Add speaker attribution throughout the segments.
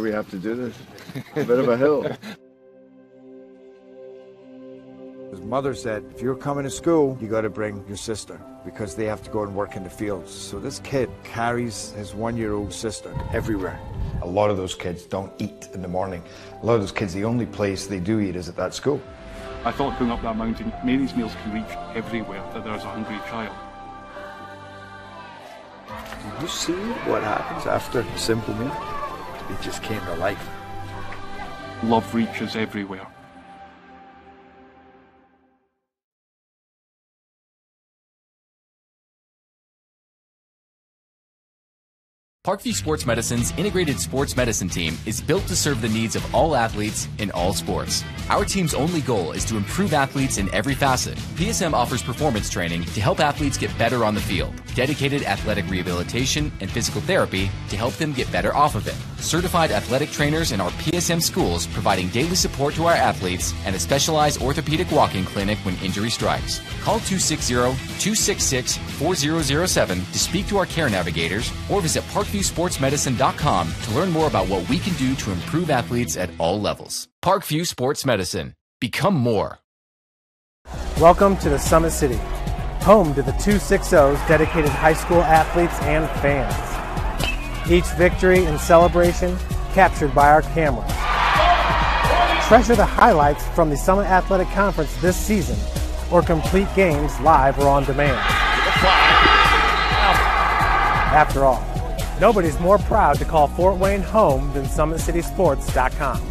Speaker 1: swear we have to do this. A bit of a hill.
Speaker 2: His mother said, if you're coming to school, you got to bring your sister because they have to go and work in the fields. So this kid carries his 1-year-old sister everywhere. A lot of those kids don't eat in the morning. A lot of those kids, the only place they do eat is at that school.
Speaker 3: I thought going up that mountain, Mary's meals can reach everywhere that there's a hungry child.
Speaker 2: You see what happens after a simple meal? It just came to life.
Speaker 3: Love reaches everywhere.
Speaker 4: Parkview Sports Medicine's integrated sports medicine team is built to serve the needs of all athletes in all sports. Our team's only goal is to improve athletes in every facet. PSM offers performance training to help athletes get better on the field, dedicated athletic rehabilitation and physical therapy to help them get better off of it, certified athletic trainers in our PSM schools providing daily support to our athletes, and a specialized orthopedic walk-in clinic when injury strikes. Call 260-266-4007 to speak to our care navigators or visit ParkviewSportsMedicine.com to learn more about what we can do to improve athletes at all levels. Parkview Sports Medicine. Become more.
Speaker 5: Welcome to the Summit City, home to the 260's dedicated high school athletes and fans. Each victory and celebration captured by our cameras. Treasure the highlights from the Summit Athletic Conference this season or complete games live or on demand. After all, nobody's more proud to call Fort Wayne home than SummitCitySports.com.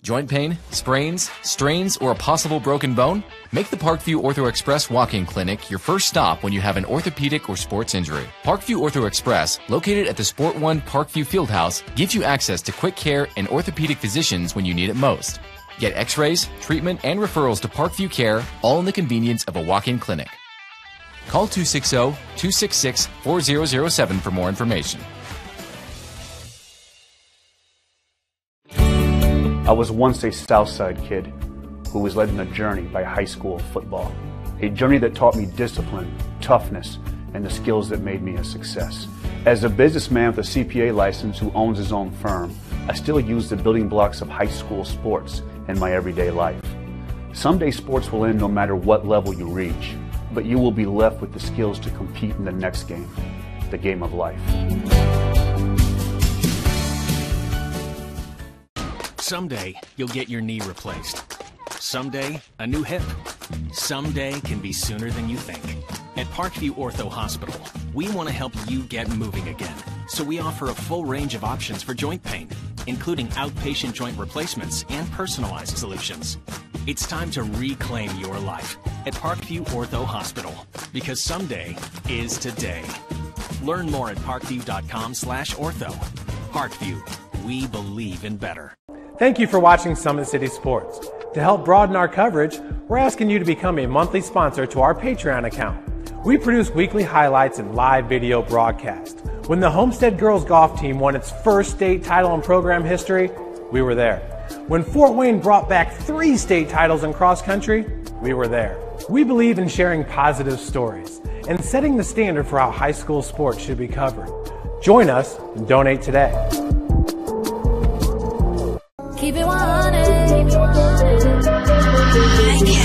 Speaker 4: Joint pain, sprains, strains, or a possible broken bone? Make the Parkview Ortho Express walk-in clinic your first stop when you have an orthopedic or sports injury. Parkview Ortho Express, located at the Sport One Parkview Fieldhouse, gives you access to quick care and orthopedic physicians when you need it most. Get x-rays, treatment, and referrals to Parkview Care, all in the convenience of a walk-in clinic. Call 260-266-4007 for more information.
Speaker 6: I was once a Southside kid who was led on a journey by high school football. A journey that taught me discipline, toughness, and the skills that made me a success. As a businessman with a CPA license who owns his own firm, I still use the building blocks of high school sports in my everyday life. Someday sports will end no matter what level you reach, but you will be left with the skills to compete in the next game, the game of life.
Speaker 7: Someday, you'll get your knee replaced. Someday, a new hip. Someday can be sooner than you think. At Parkview Ortho Hospital, we want to help you get moving again. So we offer a full range of options for joint pain, including outpatient joint replacements and personalized solutions. It's time to reclaim your life at Parkview Ortho Hospital, because someday is today. Learn more at parkview.com/ortho. Parkview, we believe in better.
Speaker 5: Thank you for watching Summit City Sports. To help broaden our coverage, we're asking you to become a monthly sponsor to our Patreon account. We produce weekly highlights and live video broadcasts. When the Homestead Girls Golf Team won its first state title in program history, we were there. When Fort Wayne brought back 3 state titles in cross country, we were there. We believe in sharing positive stories and setting the standard for how high school sports should be covered. Join us and donate today.
Speaker 8: Keep it 100. Thank you.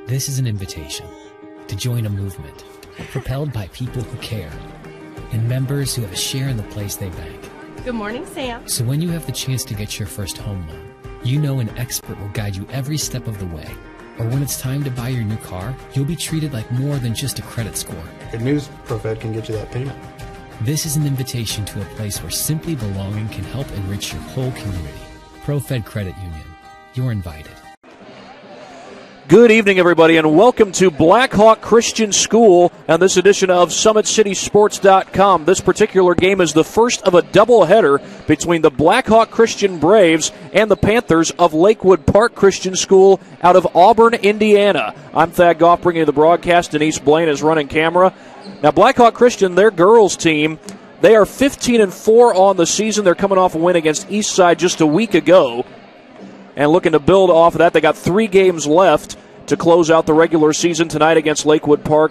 Speaker 9: This is an invitation to join a movement propelled by people who care, and members who have a share in the place they bank.
Speaker 10: Good morning, Sam.
Speaker 9: So when you have the chance to get your first home loan, you know an expert will guide you every step of the way. Or when it's time to buy your new car, you'll be treated like more than just a credit score.
Speaker 11: Good news, ProFed can get you that payment.
Speaker 9: This is an invitation to a place where simply belonging can help enrich your whole community. ProFed Credit Union. You're invited.
Speaker 12: Good evening, everybody, and welcome to Blackhawk Christian School and this edition of SummitCitySports.com. This particular game is the first of a doubleheader between the Blackhawk Christian Braves and the Panthers of Lakewood Park Christian School out of Auburn, Indiana. I'm Thad Goff bringing you the broadcast. Denise Blaine is running camera. Now, Blackhawk Christian, their girls team, they are 15-4 on the season. They're coming off a win against Eastside just a week ago. And looking to build off of that, they got 3 games left to close out the regular season tonight against Lakewood Park.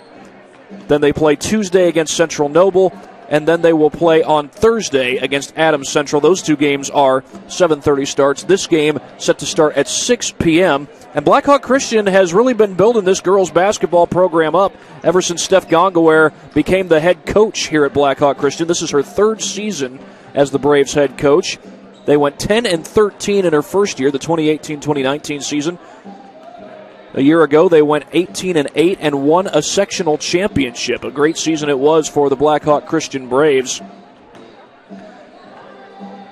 Speaker 12: Then they play Tuesday against Central Noble, and then they will play on Thursday against Adams Central. Those 2 games are 7:30 starts. This game set to start at 6 p.m. And Blackhawk Christian has really been building this girls basketball program up ever since Steph Gongaware became the head coach here at Blackhawk Christian. This is her 3rd season as the Braves head coach. They went 10-13 in her first year, the 2018-2019 season. A year ago, they went 18-8 and won a sectional championship. A great season it was for the Blackhawk Christian Braves.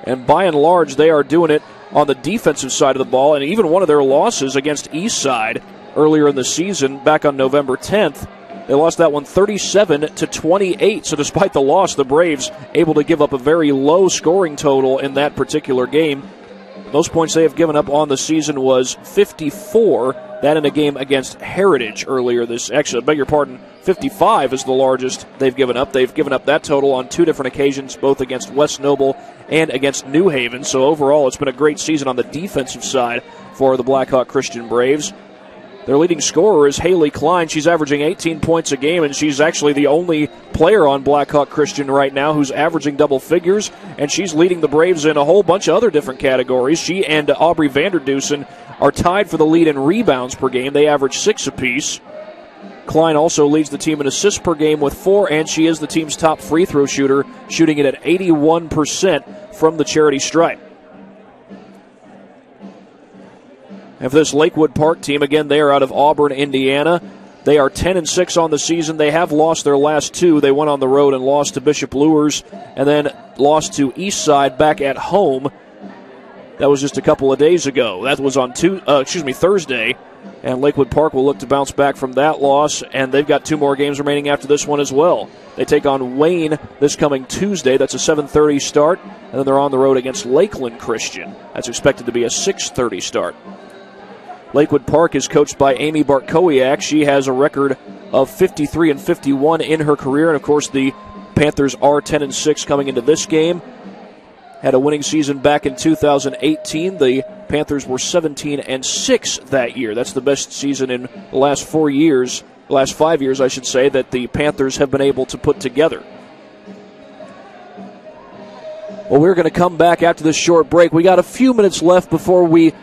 Speaker 12: And by and large, they are doing it on the defensive side of the ball, and even one of their losses against Eastside earlier in the season, back on November 10th, they lost that one 37-28. So despite the loss, the Braves able to give up a very low scoring total in that particular game. Most points they have given up on the season was 54. That in a game against Heritage earlier this. Actually, I beg your pardon, 55 is the largest they've given up. They've given up that total on 2 different occasions, both against West Noble and against New Haven. So overall, it's been a great season on the defensive side for the Blackhawk Christian Braves. Their leading scorer is Haley Klein. She's averaging 18 points a game, and she's actually the only player on Blackhawk Christian right now who's averaging double figures, and she's leading the Braves in a whole bunch of other different categories. She and Aubrey Vanderdusen are tied for the lead in rebounds per game. They average 6 apiece. Klein also leads the team in assists per game with 4, and she is the team's top free throw shooter, shooting it at 81% from the charity stripe. And for this Lakewood Park team, again, they are out of Auburn, Indiana. They are 10-6 on the season. They have lost their last 2. They went on the road and lost to Bishop Luers and then lost to Eastside back at home. That was just a couple of days ago. That was on Thursday. And Lakewood Park will look to bounce back from that loss, and they've got 2 more games remaining after this one as well. They take on Wayne this coming Tuesday. That's a 7:30 start. And then they're on the road against Lakeland Christian. That's expected to be a 6:30 start. Lakewood Park is coached by Amy Bartkowiak. She has a record of 53-51 in her career. And, of course, the Panthers are 10-6 coming into this game. Had a winning season back in 2018. The Panthers were 17-6 that year. That's the best season in the last 5 years, I should say, that the Panthers have been able to put together. Well, we're going to come back after this short break. We got a few minutes left before we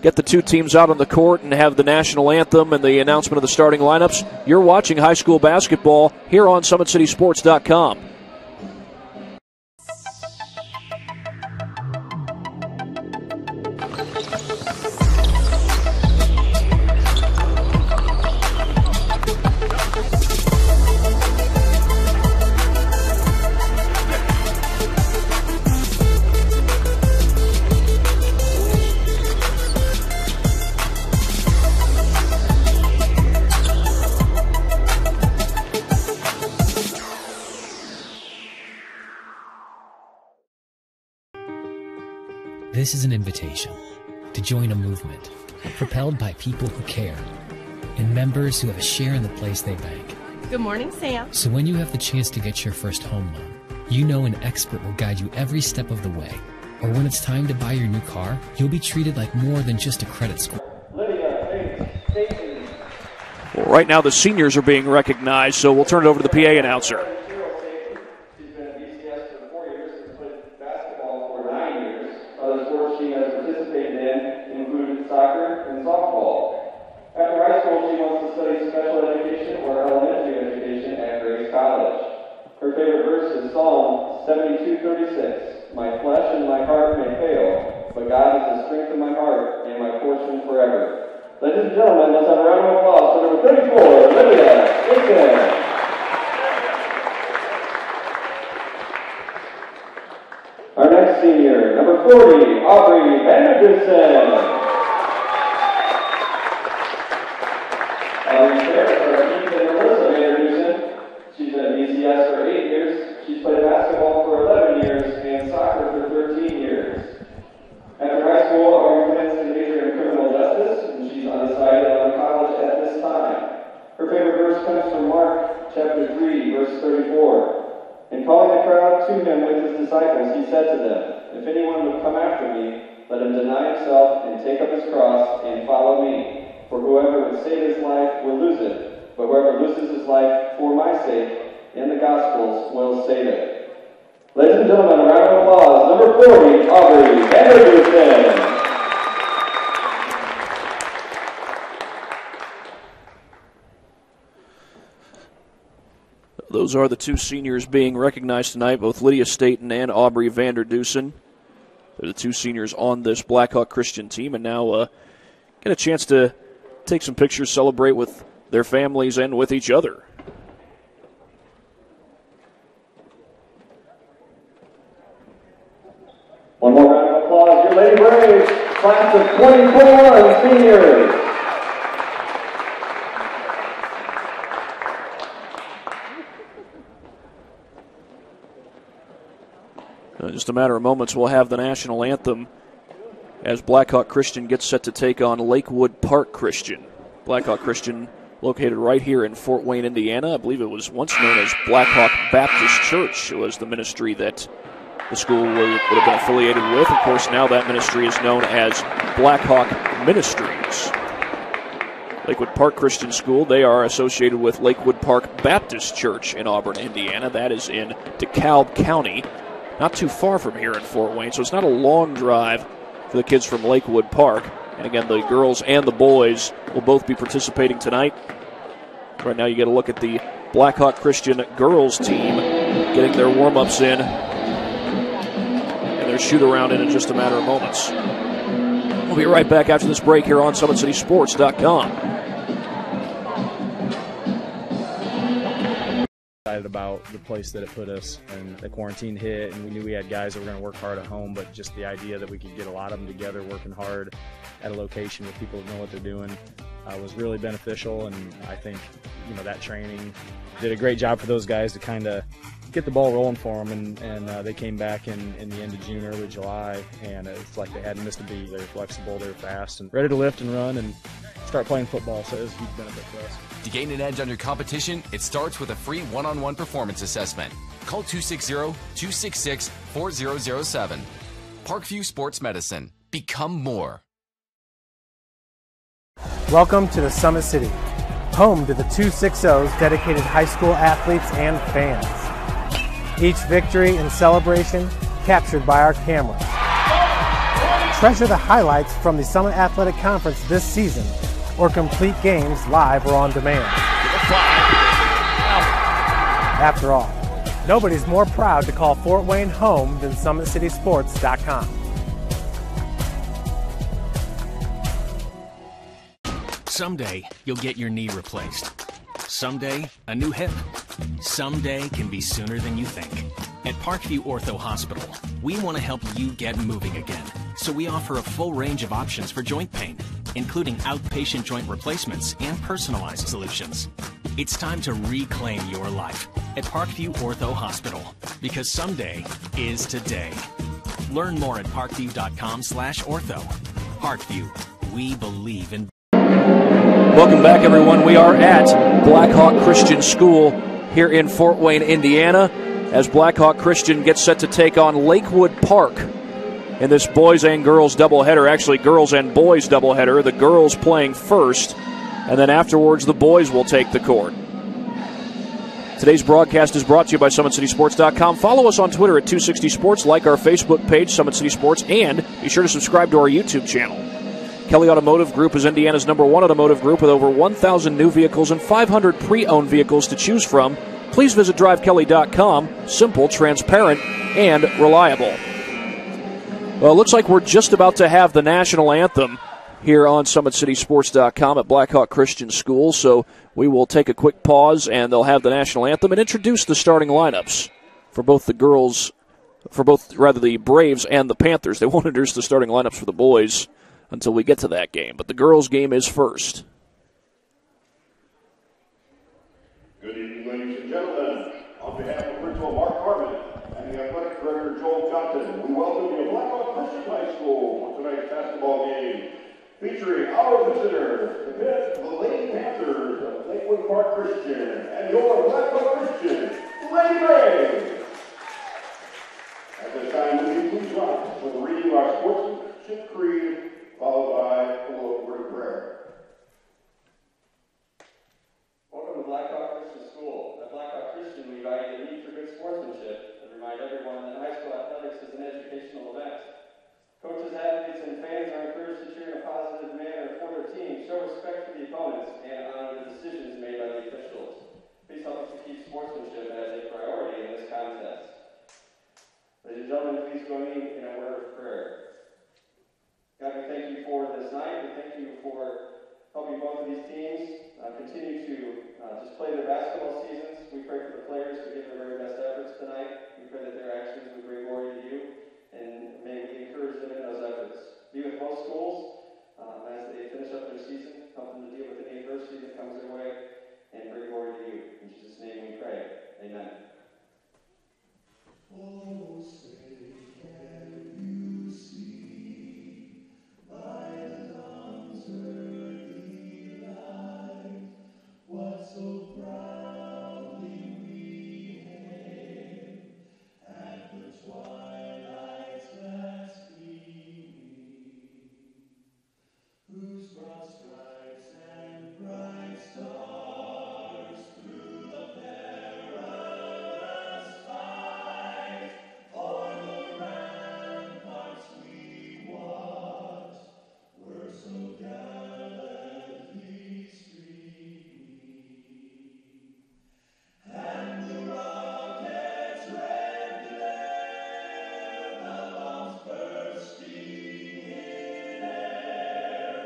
Speaker 12: get the 2 teams out on the court and have the national anthem and the announcement of the starting lineups. You're watching high school basketball here on SummitCitySports.com.
Speaker 9: This is an invitation to join a movement propelled by people who care and members who have a share in the place they bank.
Speaker 10: Good morning, Sam.
Speaker 9: So when you have the chance to get your first home loan, you know an expert will guide you every step of the way. Or when it's time to buy your new car, you'll be treated like more than just a credit score.
Speaker 12: Well, right now the seniors are being recognized, so we'll turn it over to the PA announcer.
Speaker 13: After high school, she wants to study special education or elementary education 36. My flesh and my heart may fail, but God is the strength of my heart and my portion forever. Ladies and gentlemen, let's have a round of applause for number 34, Olivia Dixon. Our next senior, number 40, Aubrey Vanderdusen. Aubrey's parents are Keith and Melissa Vanderdusen. She's been at BCS for 8 years. She's played basketball for 11 years and soccer for 13 years. After high school, Aubrey plans to major in criminal justice, and she's undecided on college at this time. Her favorite verse comes from Mark chapter 3, verse 34. And calling the crowd to him with his disciples, he said to them, "If anyone would come after me, let him deny himself and take up his cross and follow me. For whoever would save his life will lose it, but whoever loses his life for my sake and the gospel's will save it." Ladies and gentlemen, a round of applause. Number 40, Aubrey Vanderdusen.
Speaker 12: Those are the two seniors being recognized tonight, both Lydia Staten and Aubrey Vanderdusen. They're the two seniors on this Blackhawk Christian team, and now get a chance to take some pictures, celebrate with their families and with each other.
Speaker 13: One more round of applause. Your Lady Braves, class of 24 seniors.
Speaker 12: In just a matter of moments, we'll have the national anthem as Blackhawk Christian gets set to take on Lakewood Park Christian. Blackhawk Christian located right here in Fort Wayne, Indiana. I believe it was once known as Blackhawk Baptist Church. It was the ministry that the school would have been affiliated with. Of course, now that ministry is known as Blackhawk Ministries. Lakewood Park Christian School, they are associated with Lakewood Park Baptist Church in Auburn, Indiana. That is in DeKalb County, not too far from here in Fort Wayne, so it's not a long drive for the kids from Lakewood Park. And again, the girls and the boys will both be participating tonight. Right now you get a look at the Blackhawk Christian girls team getting their warm-ups in and their shoot-around in just a matter of moments. We'll be right back after this break here on SummitCitySports.com.
Speaker 14: Excited about the place that it put us, and the quarantine hit, and we knew we had guys that were going to work hard at home, but just the idea that we could get a lot of them together working hard at a location with people that know what they're doing was really beneficial. And I think that training did a great job for those guys to kind of get the ball rolling for them, and they came back in the end of June, early July, and it's like they hadn't missed a beat. They were flexible, they were fast, and ready to lift and run and start playing football, so it was a huge benefit for us.
Speaker 4: To gain an edge on your competition, it starts with a free one-on-one performance assessment. Call 260-266-4007. Parkview Sports Medicine. Become more.
Speaker 5: Welcome to the Summit City, home to the 260's dedicated high school athletes and fans. Each victory and celebration captured by our cameras. Treasure the highlights from the Summit Athletic Conference this season, or complete games live or on demand. After all, nobody's more proud to call Fort Wayne home than SummitCitySports.com.
Speaker 7: Someday, you'll get your knee replaced. Someday, a new hip. Someday can be sooner than you think. At Parkview Ortho Hospital, we want to help you get moving again. So we offer a full range of options for joint pain, including outpatient joint replacements and personalized solutions. It's time to reclaim your life at Parkview Ortho Hospital, because someday is today. Learn more at parkview.com/ortho. Parkview, we believe in.
Speaker 12: Welcome back, everyone. We are at Blackhawk Christian School here in Fort Wayne, Indiana, as Blackhawk Christian gets set to take on Lakewood Park in this boys and girls doubleheader. Actually, girls and boys doubleheader. The girls playing first, and then afterwards the boys will take the court. Today's broadcast is brought to you by SummitCitySports.com. Follow us on Twitter at 260Sports, like our Facebook page, Summit City Sports, and be sure to subscribe to our YouTube channel. Kelly Automotive Group is Indiana's #1 automotive group with over 1,000 new vehicles and 500 pre-owned vehicles to choose from. please visit drivekelly.com. Simple, transparent, and reliable. Well, it looks like we're just about to have the national anthem here on SummitCitySports.com at Blackhawk Christian School, so we will take a quick pause, and they'll have the national anthem and introduce the starting lineups for both the girls, the Braves and the Panthers. They won't introduce the starting lineups for the boys until we get to that game, but the girls' game is first.
Speaker 15: Good evening, ladies and gentlemen. On behalf of Principal Mark Harmon and the Athletic Director Joel Johnson, we welcome you to Blackhawk Christian High School for tonight's basketball game, featuring our visitors, the Lady Panthers of Lakewood Park Christian, and your Blackhawk Christian, Lady Braves. At this time, will you please rise for the reading of our sportsmanship creed, followed by a little word of prayer.
Speaker 13: Welcome to Blackhawk Christian School. At Blackhawk Christian, we value the need for good sportsmanship and remind everyone that high school athletics is an educational event. Coaches, athletes, and fans are encouraged to cheer in a positive manner for their team, show respect for the opponents, and honor the decisions made by the officials. Please help us to keep sportsmanship as a priority in this contest. Ladies and gentlemen, please join me in a word of prayer. God, we thank you for this night. We thank you for helping both of these teams continue to just play their basketball seasons. We pray for the players to give their very best efforts tonight. We pray that their actions would bring glory to you, and may we encourage them in those efforts. Be with both schools as they finish up their season, help them to deal with any adversity that comes their way, and bring glory to you. In Jesus' name we pray. Amen.
Speaker 16: Oh, say, can you see by the dawn's early light what so proudly we hailed at the twilight's last gleaming, whose broad stripes and bright stars through the perilous fight o'er the ramparts we watched were so gallantly streaming, and the rocket's red glare, the bombs bursting in air,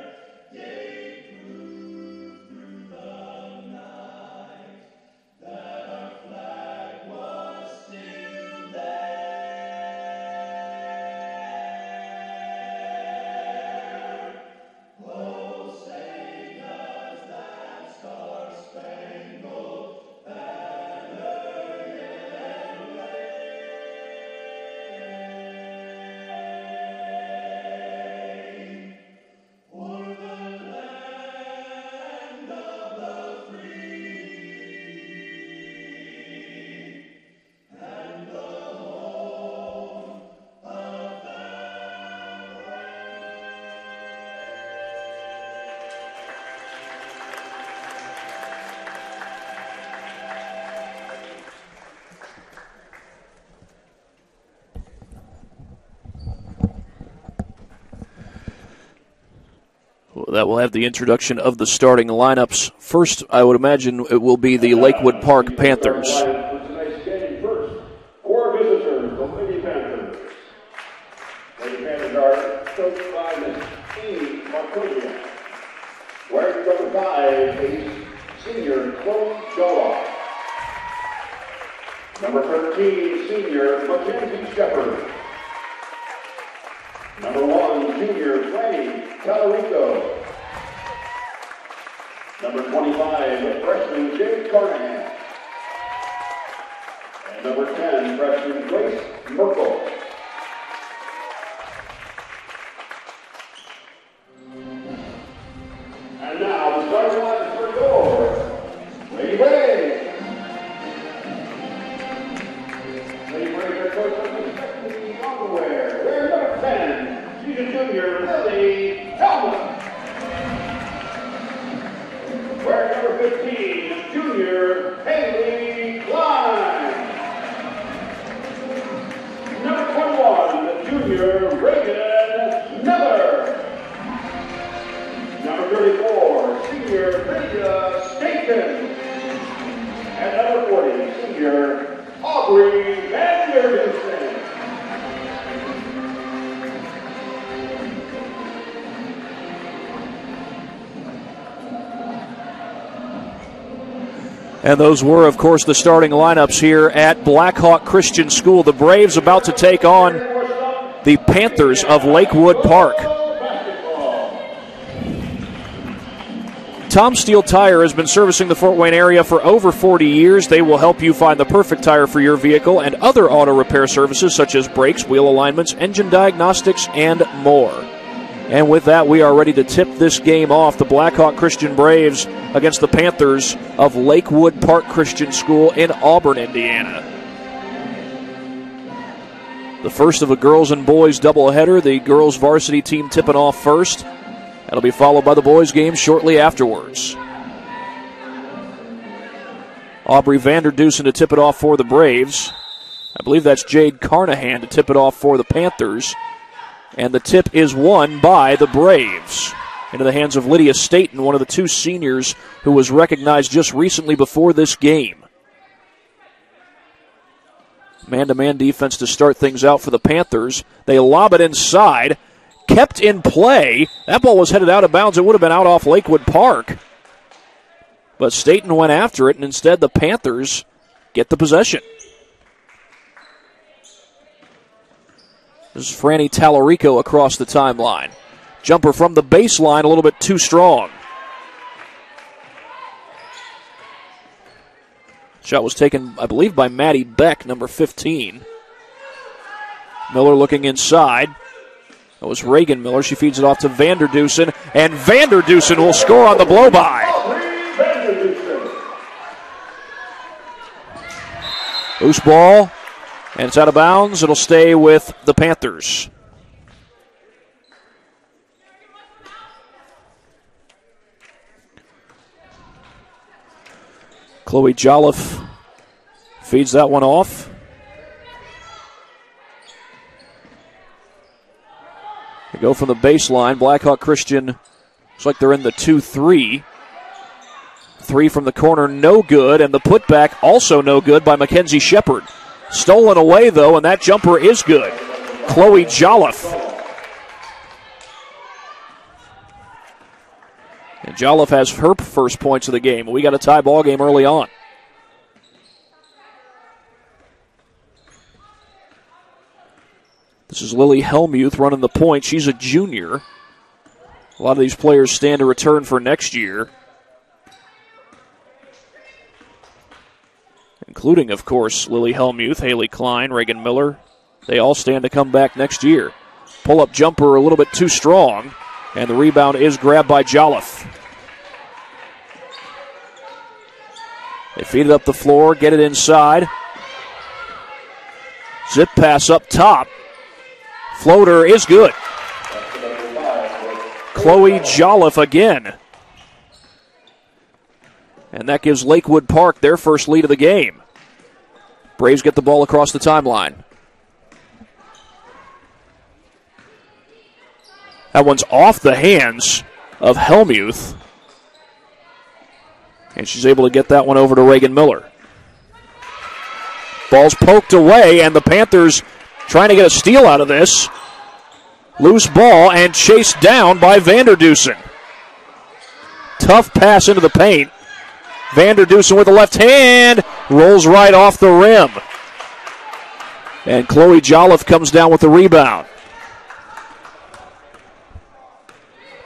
Speaker 16: gave proof through the night that our flag was still there. Oh, say does that star-spangled banner yet wave o'er the land of the free and the home of
Speaker 12: That will have the introduction of the starting lineups. First, I would imagine it will be the Lakewood Park Panthers.
Speaker 15: For tonight's game first, for our visitors, the Lady Panthers. Lady Panthers are coached by Miss Amy Marcosia. Wearing number 5 is senior Chloe Shaw. Number 13, senior Mackenzie Shepard. Number 1, junior Franny Calarico. Number 25, freshman Jake Carnahan. And number 10, freshman Grace Merkel. And now the starting line for your Lady Braves. Lady Braves are coached by respectfully underwear. We're number 10, she's a junior Lily Helmut. We're number 15, junior Haley Klein. Number 21, junior Reagan Miller. Number 34, senior Lydia Staten. And number 40,
Speaker 12: And those were, of course, the starting lineups here at Blackhawk Christian School. The Braves about to take on the Panthers of Lakewood Park. Tom Steel Tire has been servicing the Fort Wayne area for over 40 years. They will help you find the perfect tire for your vehicle and other auto repair services such as brakes, wheel alignments, engine diagnostics, and more. And with that, we are ready to tip this game off. The Blackhawk Christian Braves against the Panthers of Lakewood Park Christian School in Auburn, Indiana. The first of a girls and boys doubleheader. The girls varsity team tipping off first. That'll be followed by the boys game shortly afterwards. Aubrey Vanderdusen to tip it off for the Braves. I believe that's Jade Carnahan to tip it off for the Panthers. And the tip is won by the Braves into the hands of Lydia Staten, one of the two seniors who was recognized just recently before this game. Man-to-man defense to start things out for the Panthers. They lob it inside, kept in play. That ball was headed out of bounds. It would have been out off Lakewood Park. But Staten went after it, and instead the Panthers get the possession. This is Franny Tallarico across the timeline. Jumper from the baseline, a little bit too strong. Shot was taken, I believe, by Maddie Beck, number 15. Miller looking inside. That was Reagan Miller. She feeds it off to Vanderdusen, and Vanderdusen will score on the blow-by. Loose ball. And it's out of bounds. It'll stay with the Panthers. Chloe Jolliffe feeds that one off. They go from the baseline. Blackhawk Christian looks like they're in the 2-3. Three from the corner, no good. And the putback also no good by Mackenzie Shepard. Stolen away, though, and that jumper is good. Chloe Jolliffe. And Jolliffe has her first points of the game. We got a tie ball game early on. This is Lily Helmuth running the point. She's a junior. A lot of these players stand to return for next year, including, of course, Lily Helmuth, Haley Klein, Reagan Miller. They all stand to come back next year. Pull-up jumper a little bit too strong, and the rebound is grabbed by Jolliffe. They feed it up the floor, get it inside. Zip pass up top. Floater is good. Chloe Jolliffe again. And that gives Lakewood Park their first lead of the game. Braves get the ball across the timeline. That one's off the hands of Helmuth. And she's able to get that one over to Reagan Miller. Ball's poked away, and the Panthers trying to get a steal out of this. Loose ball and chased down by Vanderdusen. Tough pass into the paint. Vanderdusen with the left hand, rolls right off the rim. And Chloe Jolliffe comes down with the rebound.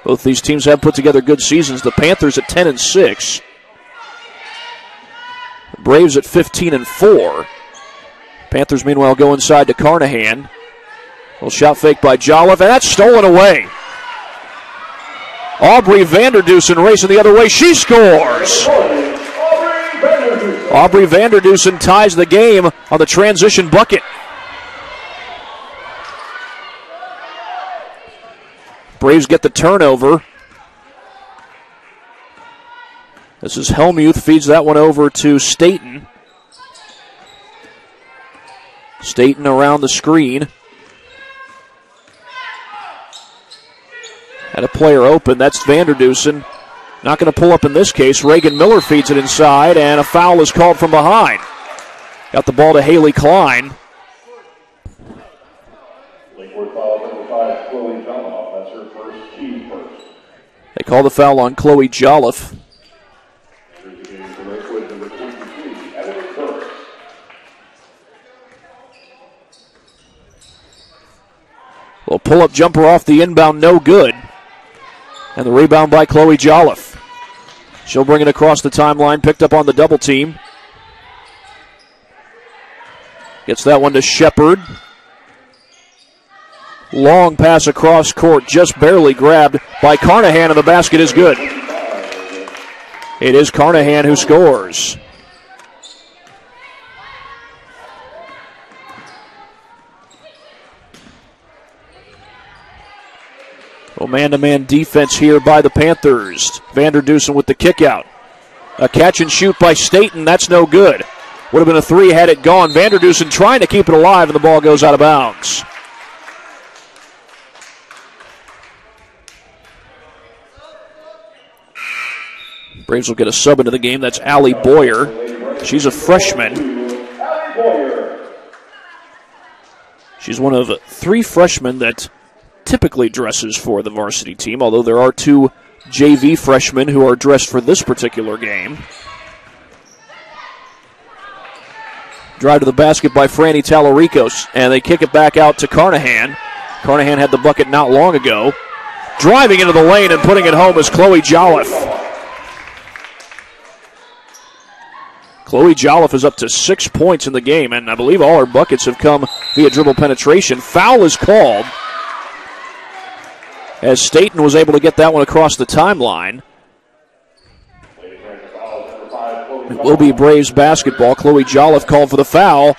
Speaker 12: Both these teams have put together good seasons. The Panthers at 10-6. The Braves at 15-4. Panthers, meanwhile, go inside to Carnahan. Little shot fake by Jolliffe, and that's stolen away. Aubrey Vanderdusen racing the other way. She scores! Aubrey Vanderdusen ties the game on the transition bucket. Braves get the turnover. This is Helmuth, feeds that one over to Staten. Staten around the screen. Had a player open. That's Vanderdusen. Not going to pull up in this case. Reagan Miller feeds it inside, and a foul is called from behind. Got the ball to Haley Klein.
Speaker 15: Lakewood foul number 5, Chloe Jolliffe. That's her first, team first.
Speaker 12: They call the foul on Chloe Jolliffe.
Speaker 15: Here's the game for Lakewood, number 22,
Speaker 12: Little pull-up jumper off the inbound, no good. And the rebound by Chloe Jolliffe. She'll bring it across the timeline, picked up on the double team. Gets that one to Shepard. Long pass across court, just barely grabbed by Carnahan, and the basket is good. It is Carnahan who scores. Well, man-to-man defense here by the Panthers. Vanderdusen with the kick out. A catch and shoot by Staten, that's no good. Would have been a three had it gone. Vanderdusen trying to keep it alive, and the ball goes out of bounds. Braves will get a sub into the game. That's Allie Boyer. She's a freshman. She's one of 3 freshmen that typically dresses for the varsity team, although there are 2 JV freshmen who are dressed for this particular game. Drive to the basket by Franny Tallaricos, and they kick it back out to Carnahan. Carnahan had the bucket not long ago. Driving into the lane and putting it home is Chloe Jolliffe. Chloe Jolliffe is up to 6 points in the game, and I believe all her buckets have come via dribble penetration. Foul is called, as Staten was able to get that one across the timeline. It will be Braves basketball. Chloe Jolliffe called for the foul.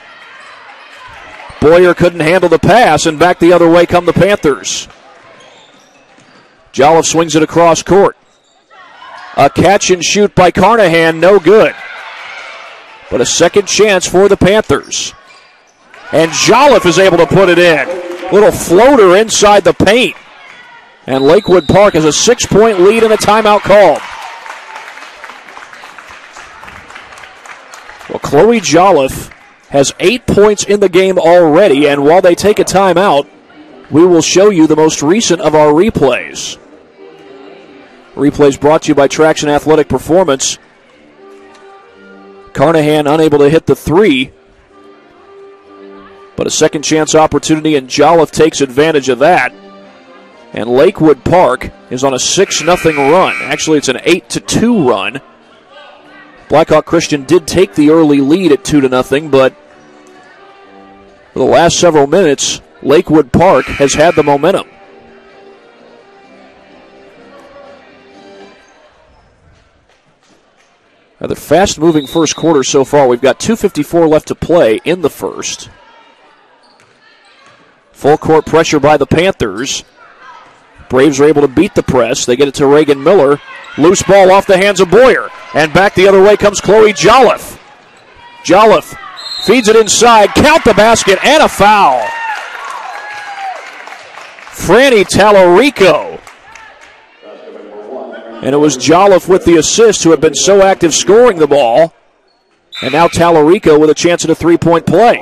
Speaker 12: Boyer couldn't handle the pass, and back the other way come the Panthers. Jolliffe swings it across court. A catch and shoot by Carnahan, no good. But a second chance for the Panthers. And Jolliffe is able to put it in. Little floater inside the paint. And Lakewood Park has a 6-point lead and a timeout called. Well, Chloe Jolliffe has 8 points in the game already, and while they take a timeout, we will show you the most recent of our replays. Replays brought to you by Traction Athletic Performance. Carnahan unable to hit the 3, but a second chance opportunity, and Jolliffe takes advantage of that. And Lakewood Park is on a 6-0 run. Actually, it's an 8-2 run. Blackhawk Christian did take the early lead at 2-0, but for the last several minutes, Lakewood Park has had the momentum. Now, the fast-moving first quarter so far. We've got 2:54 left to play in the first. Full court pressure by the Panthers. Braves are able to beat the press. They get it to Reagan Miller. Loose ball off the hands of Boyer. And back the other way comes Chloe Jolliffe. Jolliffe feeds it inside. Count the basket and a foul. Franny Tallarico. And it was Jolliffe with the assist, who had been so active scoring the ball. And now Tallarico with a chance at a 3-point play.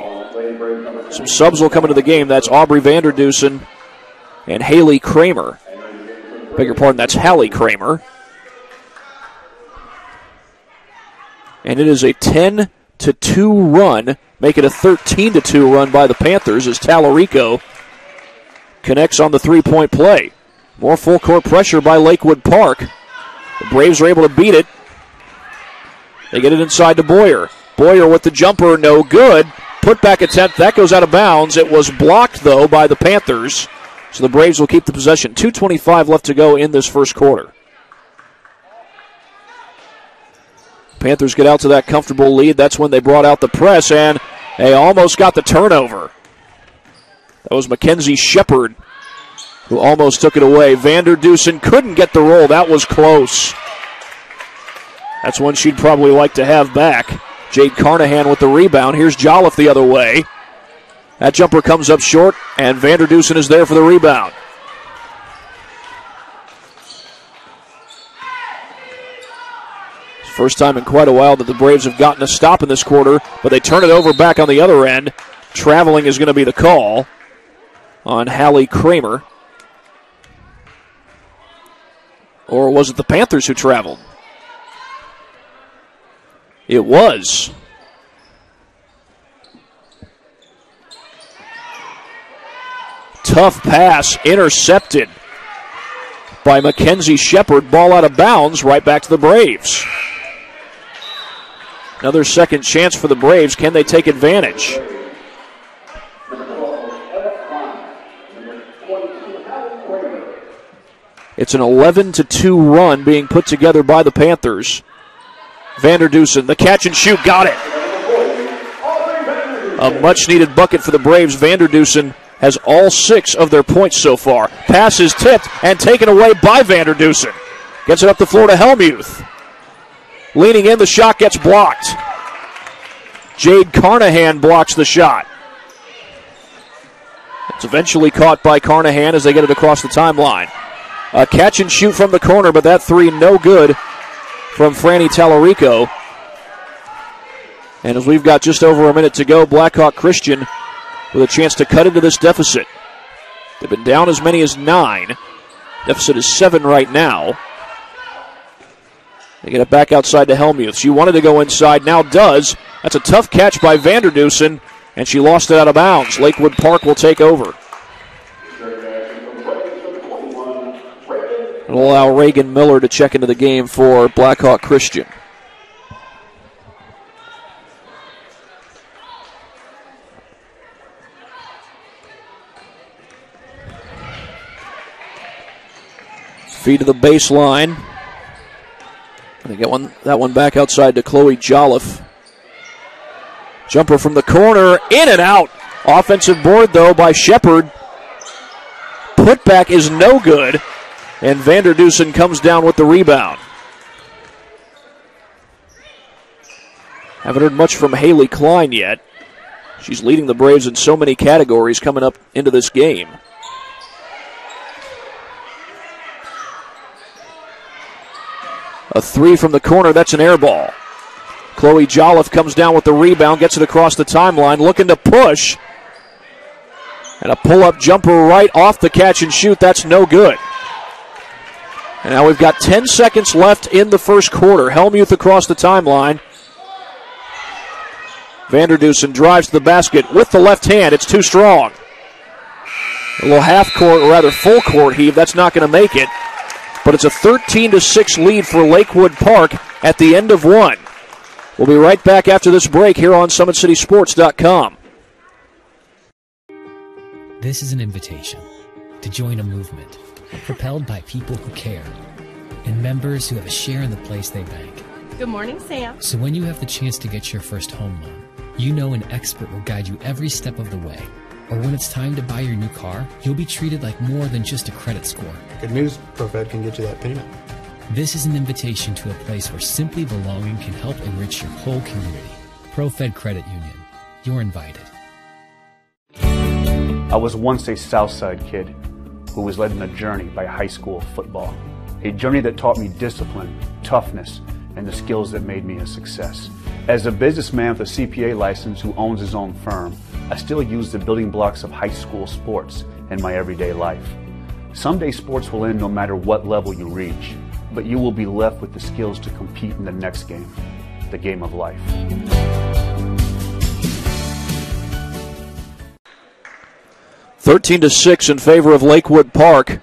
Speaker 12: Some subs will come into the game. That's Aubrey Vanderdusen and Haley Kramer. Beg your pardon, that's Hallie Kramer. And it is a 10-2 run, make it a 13-2 run by the Panthers as Tallarico connects on the 3-point play. More full court pressure by Lakewood Park. The Braves are able to beat it. They get it inside to Boyer. Boyer with the jumper, no good. Putback attempt, that goes out of bounds. It was blocked, though, by the Panthers. So the Braves will keep the possession. 2:25 left to go in this first quarter. Panthers get out to that comfortable lead. That's when they brought out the press, and they almost got the turnover. That was Mackenzie Shepard who almost took it away. Vanderdusen couldn't get the roll. That was close. That's one she'd probably like to have back. Jade Carnahan with the rebound. Here's Jolliffe the other way. That jumper comes up short, and Vanderdusen is there for the rebound. First time in quite a while that the Braves have gotten a stop in this quarter, but they turn it over back on the other end. Traveling is going to be the call on Hallie Kramer. Or was it the Panthers who traveled? It was. Tough pass intercepted by Mackenzie Shepard. Ball out of bounds, right back to the Braves. Another second chance for the Braves. Can they take advantage? It's an 11-2 run being put together by the Panthers. Vanderdusen, the catch and shoot, got it. A much-needed bucket for the Braves. Vanderdusen has all 6 of their points so far. Pass is tipped and taken away by Vanderdusen. Gets it up the floor to Helmuth. Leaning in, the shot gets blocked. Jade Carnahan blocks the shot. It's eventually caught by Carnahan as they get it across the timeline. A catch and shoot from the corner, but that three no good from Franny Tallarico. And as we've got just over a minute to go, Blackhawk Christian with a chance to cut into this deficit. They've been down as many as 9. Deficit is 7 right now. They get it back outside to Helmuth. She wanted to go inside, now does. That's a tough catch by Vanderdusen, and she lost it out of bounds. Lakewood Park will take over. It'll allow Reagan Miller to check into the game for Blackhawk Christian. Feed to the baseline. They get that one back outside to Chloe Jolliffe. Jumper from the corner, in and out. Offensive board, though, by Shepard. Putback is no good, and Vanderdusen comes down with the rebound. Haven't heard much from Haley Klein yet. She's leading the Braves in so many categories coming up into this game. A three from the corner, that's an air ball. Chloe Jolliffe comes down with the rebound, gets it across the timeline, looking to push. And a pull-up jumper right off the catch and shoot, that's no good. And now we've got 10 seconds left in the first quarter. Helmuth across the timeline. Vanderdusen drives to the basket with the left hand. It's too strong. A little half-court, or rather full-court heave. That's not going to make it. But it's a 13-6 lead for Lakewood Park at the end of one. We'll be right back after this break here on SummitCitySports.com.
Speaker 9: This is an invitation to join a movement propelled by people who care and members who have a share in the place they bank.
Speaker 10: Good morning, Sam.
Speaker 9: So when you have the chance to get your first home loan, you know an expert will guide you every step of the way. Or when it's time to buy your new car, you'll be treated like more than just a credit score.
Speaker 11: Good news, ProFed can get you that payment.
Speaker 9: This is an invitation to a place where simply belonging can help enrich your whole community. ProFed Credit Union. You're invited.
Speaker 6: I was once a Southside kid who was led on a journey by high school football. A journey that taught me discipline, toughness, and the skills that made me a success. As a businessman with a CPA license who owns his own firm, I still use the building blocks of high school sports in my everyday life. Someday sports will end no matter what level you reach, but you will be left with the skills to compete in the next game, the game of life.
Speaker 12: 13-6 in favor of Lakewood Park.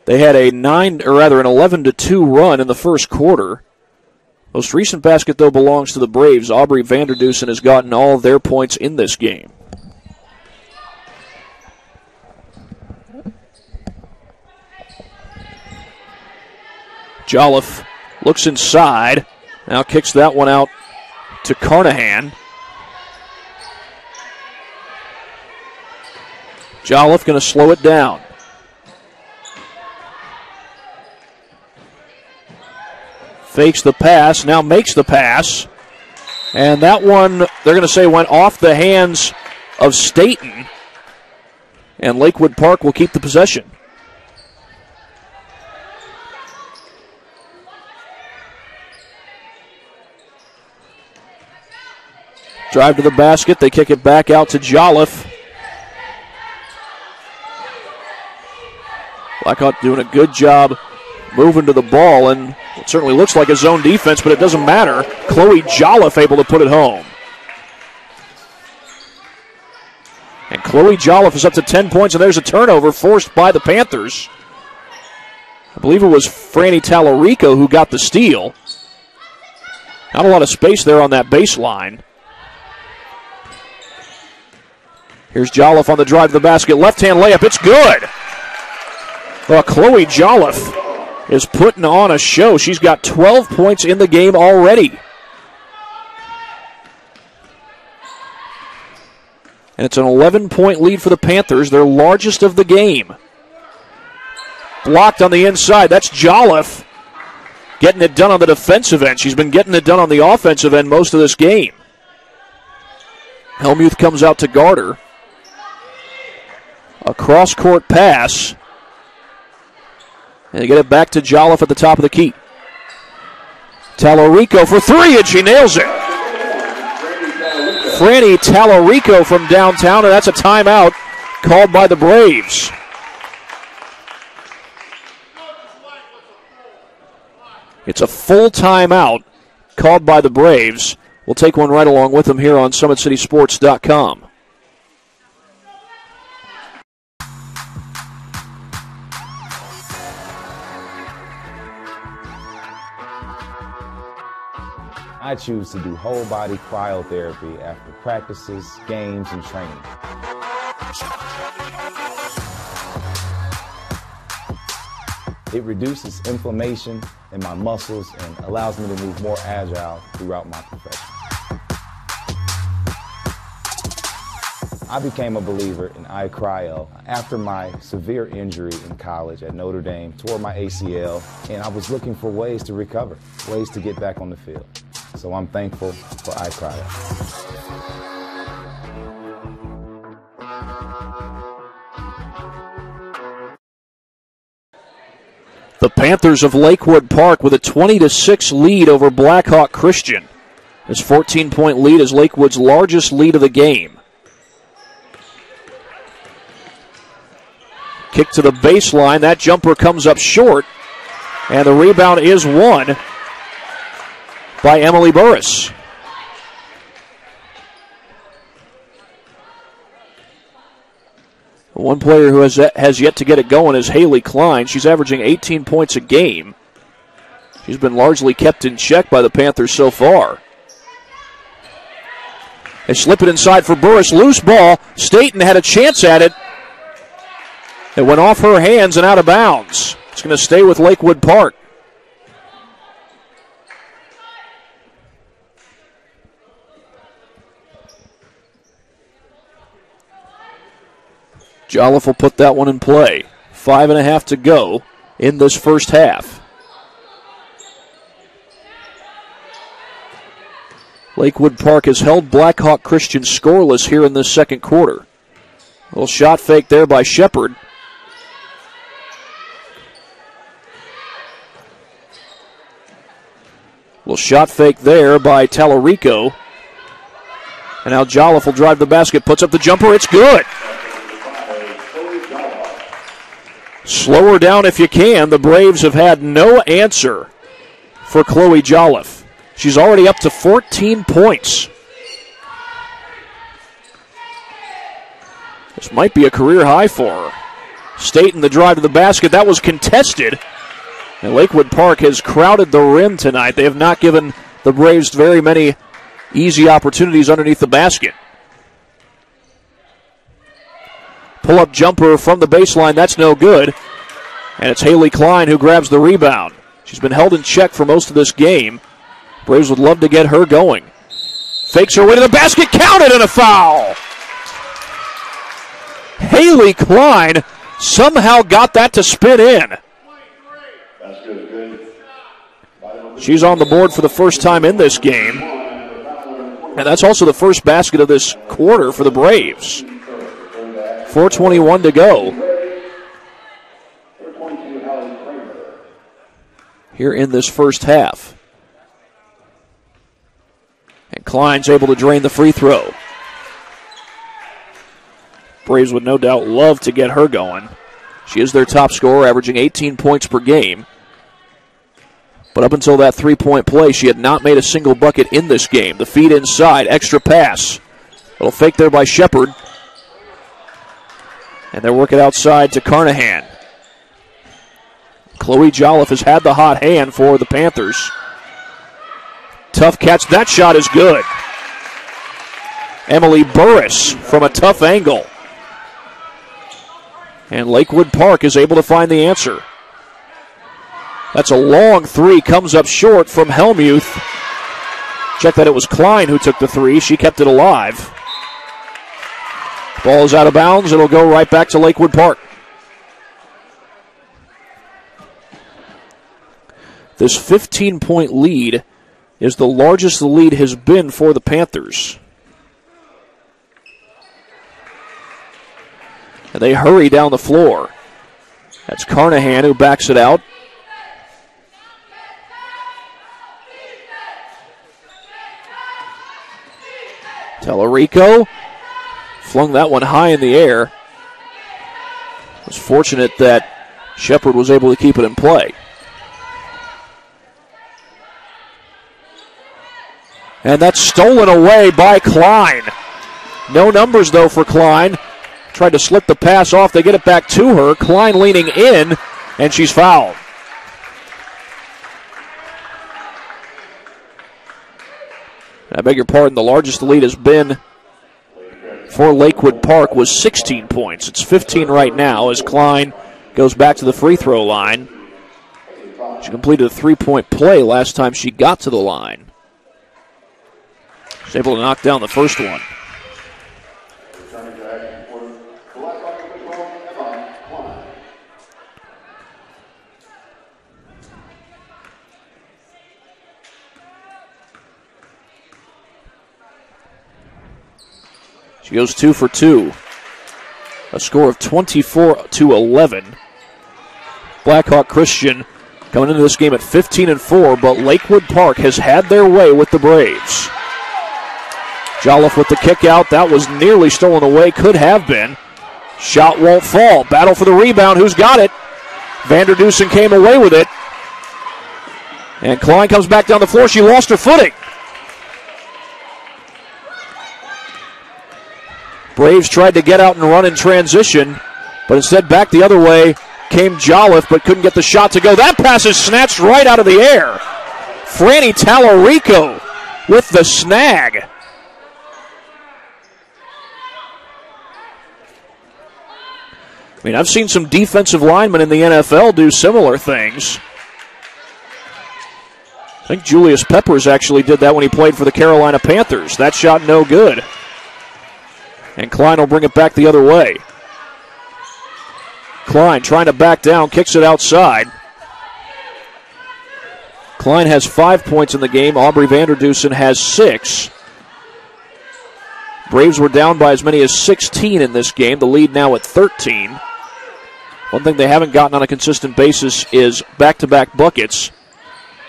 Speaker 12: They had an 11-2 run in the first quarter. Most recent basket, though, belongs to the Braves. Aubrey Vanderdusen has gotten all of their points in this game. Jolliffe looks inside. Now kicks that one out to Carnahan. Jolliffe going to slow it down. Fakes the pass, now makes the pass. And that one, they're going to say, went off the hands of Staten. And Lakewood Park will keep the possession. Drive to the basket, they kick it back out to Jolliffe. Blackhawk doing a good job moving to the ball, and it certainly looks like a zone defense, but it doesn't matter. Chloe Jolliffe able to put it home. And Chloe Jolliffe is up to 10 points, and there's a turnover forced by the Panthers. I believe it was Franny Tallarico who got the steal. Not a lot of space there on that baseline. Here's Jolliffe on the drive to the basket. Left-hand layup. It's good. Well, Chloe Jolliffe is putting on a show. She's got 12 points in the game already. And it's an 11-point lead for the Panthers, their largest of the game. Blocked on the inside. That's Jolliffe getting it done on the defensive end. She's been getting it done on the offensive end most of this game. Helmuth comes out to guard her. A cross-court pass. And they get it back to Jolliffe at the top of the key. Tallarico for three, and she nails it. Franny Tallarico from downtown, and that's a timeout called by the Braves. It's a full timeout called by the Braves. We'll take one right along with them here on SummitCitySports.com.
Speaker 17: I choose to do whole body cryotherapy after practices, games, and training. It reduces inflammation in my muscles and allows me to move more agile throughout my profession. I became a believer in iCryo after my severe injury in college at Notre Dame, tore my ACL, and I was looking for ways to recover, ways to get back on the field. So I'm thankful for iCryo.
Speaker 12: The Panthers of Lakewood Park with a 20-6 lead over Blackhawk Christian. This 14-point lead is Lakewood's largest lead of the game. Kick to the baseline. That jumper comes up short, and the rebound is won by Emily Burris. One player who has yet to get it going is Haley Klein. She's averaging 18 points a game. She's been largely kept in check by the Panthers so far. They slip it inside for Burris. Loose ball. Staten had a chance at it. It went off her hands and out of bounds. It's going to stay with Lakewood Park. Jolliffe will put that one in play. 5.5 to go in this first half. Lakewood Park has held Blackhawk Christian scoreless here in this second quarter. A little shot fake there by Shepard. Little shot fake there by Tallarico. And now Jolliffe will drive the basket, puts up the jumper, it's good. Slow her down if you can. The Braves have had no answer for Chloe Jolliffe. She's already up to 14 points. This might be a career high for her. Staten the drive to the basket. That was contested. And Lakewood Park has crowded the rim tonight. They have not given the Braves very many easy opportunities underneath the basket. Pull-up jumper from the baseline, that's no good. And it's Haley Klein who grabs the rebound. She's been held in check for most of this game. Braves would love to get her going. Fakes her way to the basket, counted, and a foul. Haley Klein somehow got that to spin in. She's on the board for the first time in this game. And that's also the first basket of this quarter for the Braves. 4:21 to go here in this first half. And Klein's able to drain the free throw. Braves would no doubt love to get her going. She is their top scorer, averaging 18 points per game. But up until that three-point play, she had not made a single bucket in this game. The feed inside, extra pass. Little fake there by Shepard. And they work it outside to Carnahan. Chloe Jolliffe has had the hot hand for the Panthers. Tough catch. That shot is good. Emily Burris from a tough angle. And Lakewood Park is able to find the answer. That's a long three. Comes up short from Helmuth. Check that it was Klein who took the three. She kept it alive. Ball is out of bounds. It'll go right back to Lakewood Park. This 15-point lead is the largest the lead has been for the Panthers. And they hurry down the floor. That's Carnahan who backs it out. Tellerico flung that one high in the air. It was fortunate that Shepard was able to keep it in play. And that's stolen away by Klein. No numbers, though, for Klein. Tried to slip the pass off. They get it back to her. Klein leaning in, and she's fouled. I beg your pardon, the largest the lead has been for Lakewood Park was 16 points. It's 15 right now as Klein goes back to the free throw line. She completed a three-point play last time she got to the line. She's able to knock down the first one. She goes 2 for 2. A score of 24-11. Blackhawk Christian coming into this game at 15-4, but Lakewood Park has had their way with the Braves. Jolliffe with the kick out. That was nearly stolen away. Could have been. Shot won't fall. Battle for the rebound. Who's got it? Vanderdusen came away with it. And Klein comes back down the floor. She lost her footing. Braves tried to get out and run in transition, but instead back the other way came Jolliffe, but couldn't get the shot to go. That pass is snatched right out of the air. Franny Tallarico with the snag. I mean, I've seen some defensive linemen in the NFL do similar things. I think Julius Peppers actually did that when he played for the Carolina Panthers. That shot no good. And Klein will bring it back the other way. Klein trying to back down, kicks it outside. Klein has 5 points in the game. Aubrey Vanderdusen has 6. Braves were down by as many as 16 in this game. The lead now at 13. One thing they haven't gotten on a consistent basis is back-to-back buckets.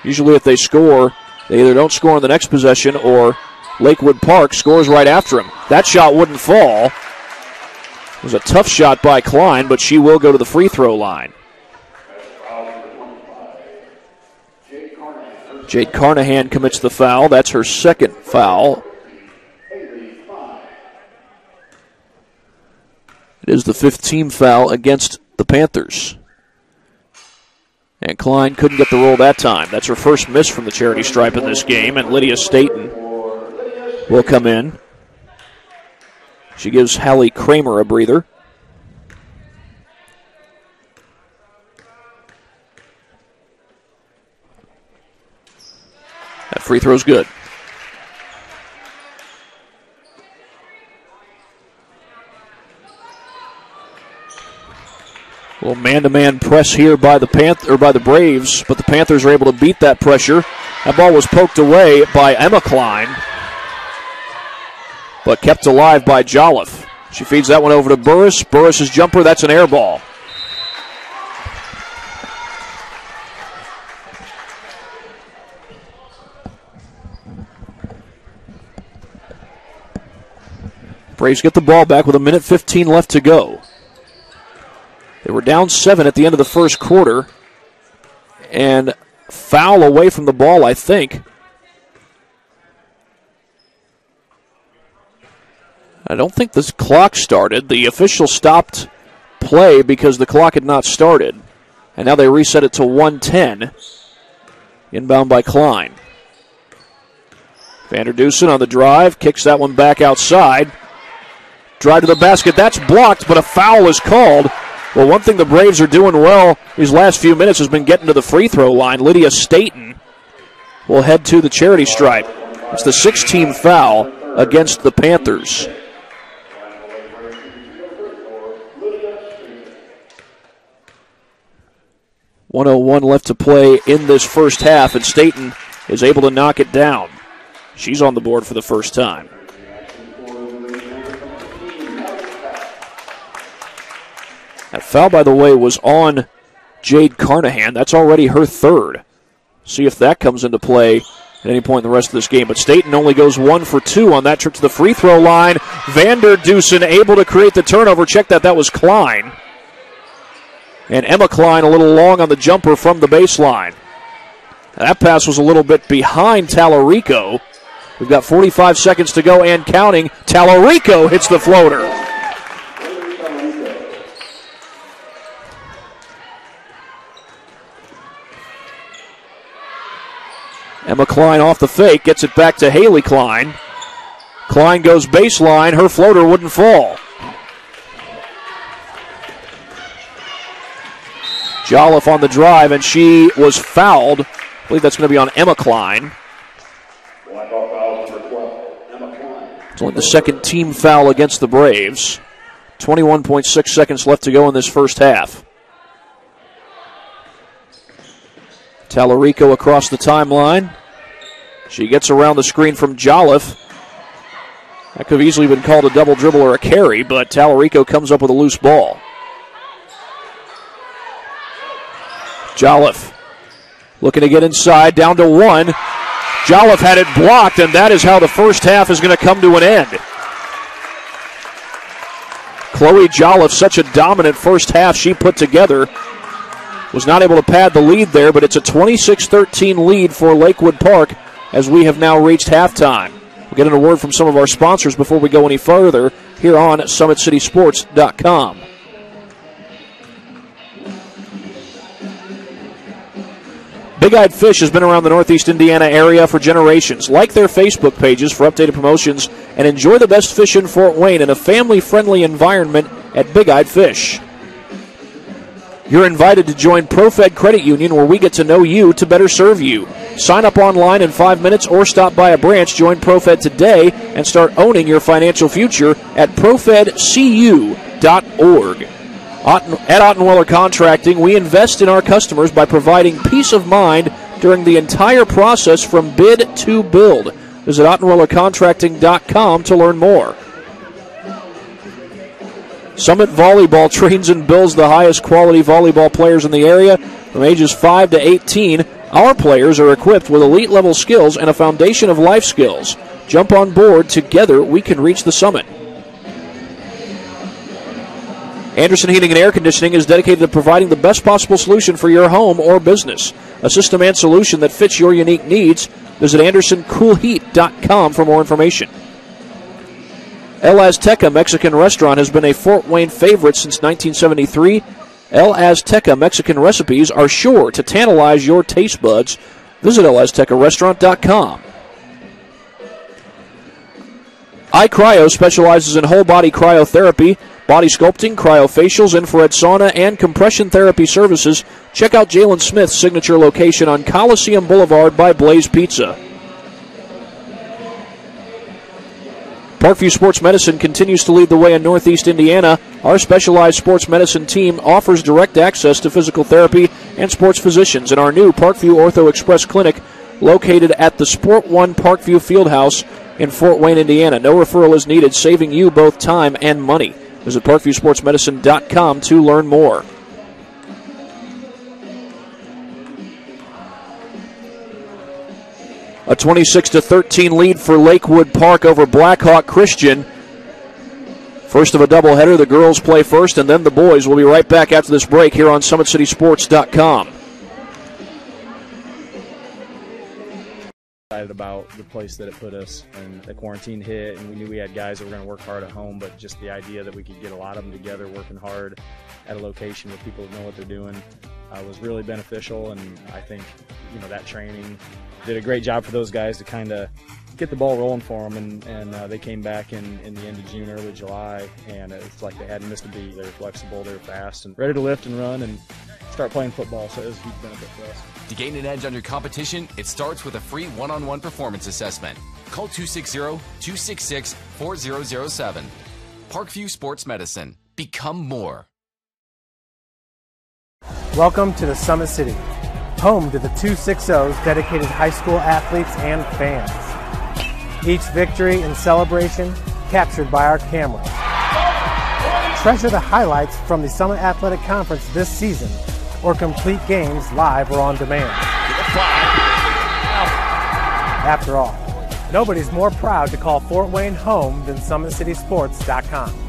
Speaker 12: Usually if they score, they either don't score on the next possession or Lakewood Park scores right after him. That shot wouldn't fall. It was a tough shot by Klein, but she will go to the free throw line. Jade Carnahan commits the foul. That's her second foul. It is the 15th foul against the Panthers. And Klein couldn't get the roll that time. That's her first miss from the charity stripe in this game, and Lydia Staten will come in. She gives Hallie Kramer a breather. That free throw's good. A little man-to-man press here by the Braves, but the Panthers are able to beat that pressure. That ball was poked away by Emma Klein, but kept alive by Jolliffe. She feeds that one over to Burris. Burris's jumper, that's an air ball. Braves get the ball back with 1:15 left to go. They were down 7 at the end of the first quarter, and foul away from the ball, I think. I don't think this clock started. The official stopped play because the clock had not started. And now they reset it to 1:10. Inbound by Klein. Vanderdusen on the drive, kicks that one back outside. Drive to the basket, that's blocked, but a foul is called. Well, one thing the Braves are doing well these last few minutes has been getting to the free throw line. Lydia Staten will head to the charity stripe. It's the 6th-team foul against the Panthers. .101 left to play in this first half, and Staten is able to knock it down. She's on the board for the first time. That foul, by the way, was on Jade Carnahan. That's already her third. See if that comes into play at any point in the rest of this game. But Staten only goes 1 for 2 on that trip to the free throw line. Vanderdusen able to create the turnover. Check that. That was Klein. And Emma Klein a little long on the jumper from the baseline. That pass was a little bit behind Tallarico. We've got 45 seconds to go and counting. Tallarico hits the floater. Emma Klein off the fake, gets it back to Haley Klein. Klein goes baseline, her floater wouldn't fall. Jolliffe on the drive, and she was fouled. I believe that's going to be on Emma Klein. It's only the second team foul against the Braves. 21.6 seconds left to go in this first half. Tallarico across the timeline. She gets around the screen from Jolliffe. That could have easily been called a double dribble or a carry, but Tallarico comes up with a loose ball. Jolliffe looking to get inside, down to 1. Jolliffe had it blocked, and that is how the first half is going to come to an end. Chloe Jolliffe, such a dominant first half she put together. Was not able to pad the lead there, but it's a 26-13 lead for Lakewood Park as we have now reached halftime. We'll get a word from some of our sponsors before we go any further here on SummitCitySports.com. Big Eyed Fish has been around the Northeast Indiana area for generations. Like their Facebook pages for updated promotions and enjoy the best fish in Fort Wayne in a family-friendly environment at Big Eyed Fish. You're invited to join ProFed Credit Union, where we get to know you to better serve you. Sign up online in 5 minutes or stop by a branch. Join ProFed today and start owning your financial future at profedcu.org. At Ottenweller Contracting, we invest in our customers by providing peace of mind during the entire process from bid to build. Visit OttenwellerContracting.com to learn more. Summit Volleyball trains and builds the highest quality volleyball players in the area from ages 5 to 18. Our players are equipped with elite level skills and a foundation of life skills. Jump on board. Together we can reach the summit. Anderson Heating and Air Conditioning is dedicated to providing the best possible solution for your home or business. A system and solution that fits your unique needs. Visit AndersonCoolHeat.com for more information. El Azteca Mexican Restaurant has been a Fort Wayne favorite since 1973. El Azteca Mexican recipes are sure to tantalize your taste buds. Visit elaztecarestaurant.com. iCryo specializes in whole-body cryotherapy, body sculpting, cryofacials, infrared sauna, and compression therapy services. Check out Jalen Smith's signature location on Coliseum Boulevard by Blaze Pizza. Parkview Sports Medicine continues to lead the way in Northeast Indiana. Our specialized sports medicine team offers direct access to physical therapy and sports physicians in our new Parkview Ortho Express Clinic located at the Sport One Parkview Fieldhouse in Fort Wayne, Indiana. No referral is needed, saving you both time and money. Visit ParkviewSportsMedicine.com to learn more. A 26-13 lead for Lakewood Park over Blackhawk Christian. First of a doubleheader, the girls play first, and then the boys. We'll be right back after this break here on SummitCitySports.com.
Speaker 14: Excited about the place that it put us, and the quarantine hit, and we knew we had guys that were going to work hard at home, but just the idea that we could get a lot of them together working hard at a location with people that know what they're doing was really beneficial. And I think, that training did a great job for those guys to kind of get the ball rolling for them. And they came back in the end of June, early July, and it's like they hadn't missed a beat. They were flexible, they were fast, and ready to lift and run and start playing football. So it was a huge benefit for us.
Speaker 4: To gain an edge on your competition, it starts with a free one-on-one performance assessment. Call 260-266-4007. Parkview Sports Medicine. Become more.
Speaker 5: Welcome to the Summit City, home to the 260's dedicated high school athletes and fans. Each victory and celebration captured by our cameras. Treasure the highlights from the Summit Athletic Conference this season, or complete games live or on demand. After all, nobody's more proud to call Fort Wayne home than SummitCitySports.com.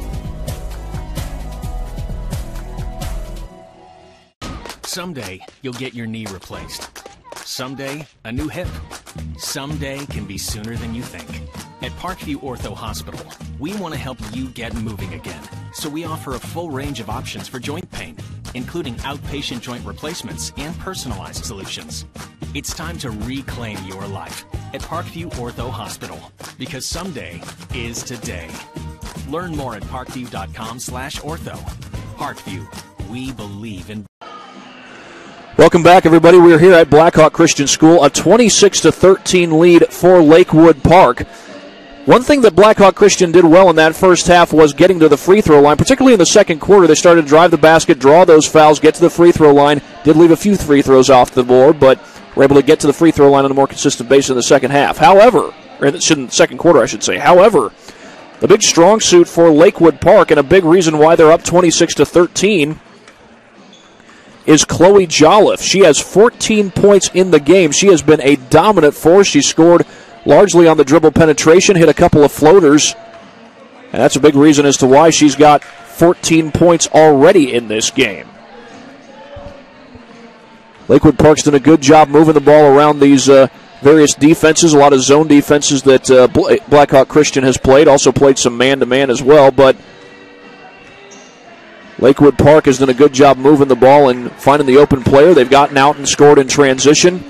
Speaker 7: Someday, you'll get your knee replaced. Someday, a new hip. Someday can be sooner than you think. At Parkview Ortho Hospital, we want to help you get moving again. So we offer a full range of options for joint pain, including outpatient joint replacements and personalized solutions. It's time to reclaim your life at Parkview Ortho Hospital, because someday is today. Learn more at parkview.com/ortho. Parkview, we believe in.
Speaker 12: Welcome back, everybody. We're here at Blackhawk Christian School, a 26-13 lead for Lakewood Park. One thing that Blackhawk Christian did well in that first half was getting to the free throw line, particularly in the second quarter. They started to drive the basket, draw those fouls, get to the free throw line. Did leave a few free throws off the board, but were able to get to the free throw line on a more consistent basis in the second half. However, or in the second quarter, I should say. However, the big strong suit for Lakewood Park, and a big reason why they're up 26-13, is Chloe Jolliffe. She has 14 points in the game. She has been a dominant force. She scored largely on the dribble penetration, hit a couple of floaters, and that's a big reason as to why she's got 14 points already in this game. Lakewood Park's done a good job moving the ball around these various defenses, a lot of zone defenses that Blackhawk Christian has played, also played some man-to-man as well, but Lakewood Park has done a good job moving the ball and finding the open player. They've gotten out and scored in transition.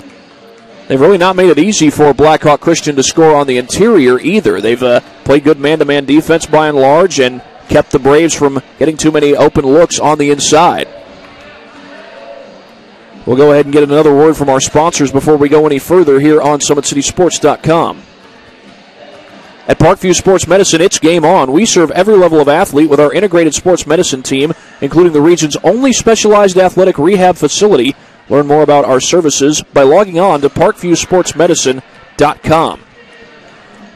Speaker 12: They've really not made it easy for Blackhawk Christian to score on the interior either. They've played good man-to-man defense by and large and kept the Braves from getting too many open looks on the inside. We'll go ahead and get another word from our sponsors before we go any further here on SummitCitySports.com. At Parkview Sports Medicine, it's game on. We serve every level of athlete with our integrated sports medicine team, including the region's only specialized athletic rehab facility. Learn more about our services by logging on to parkviewsportsmedicine.com.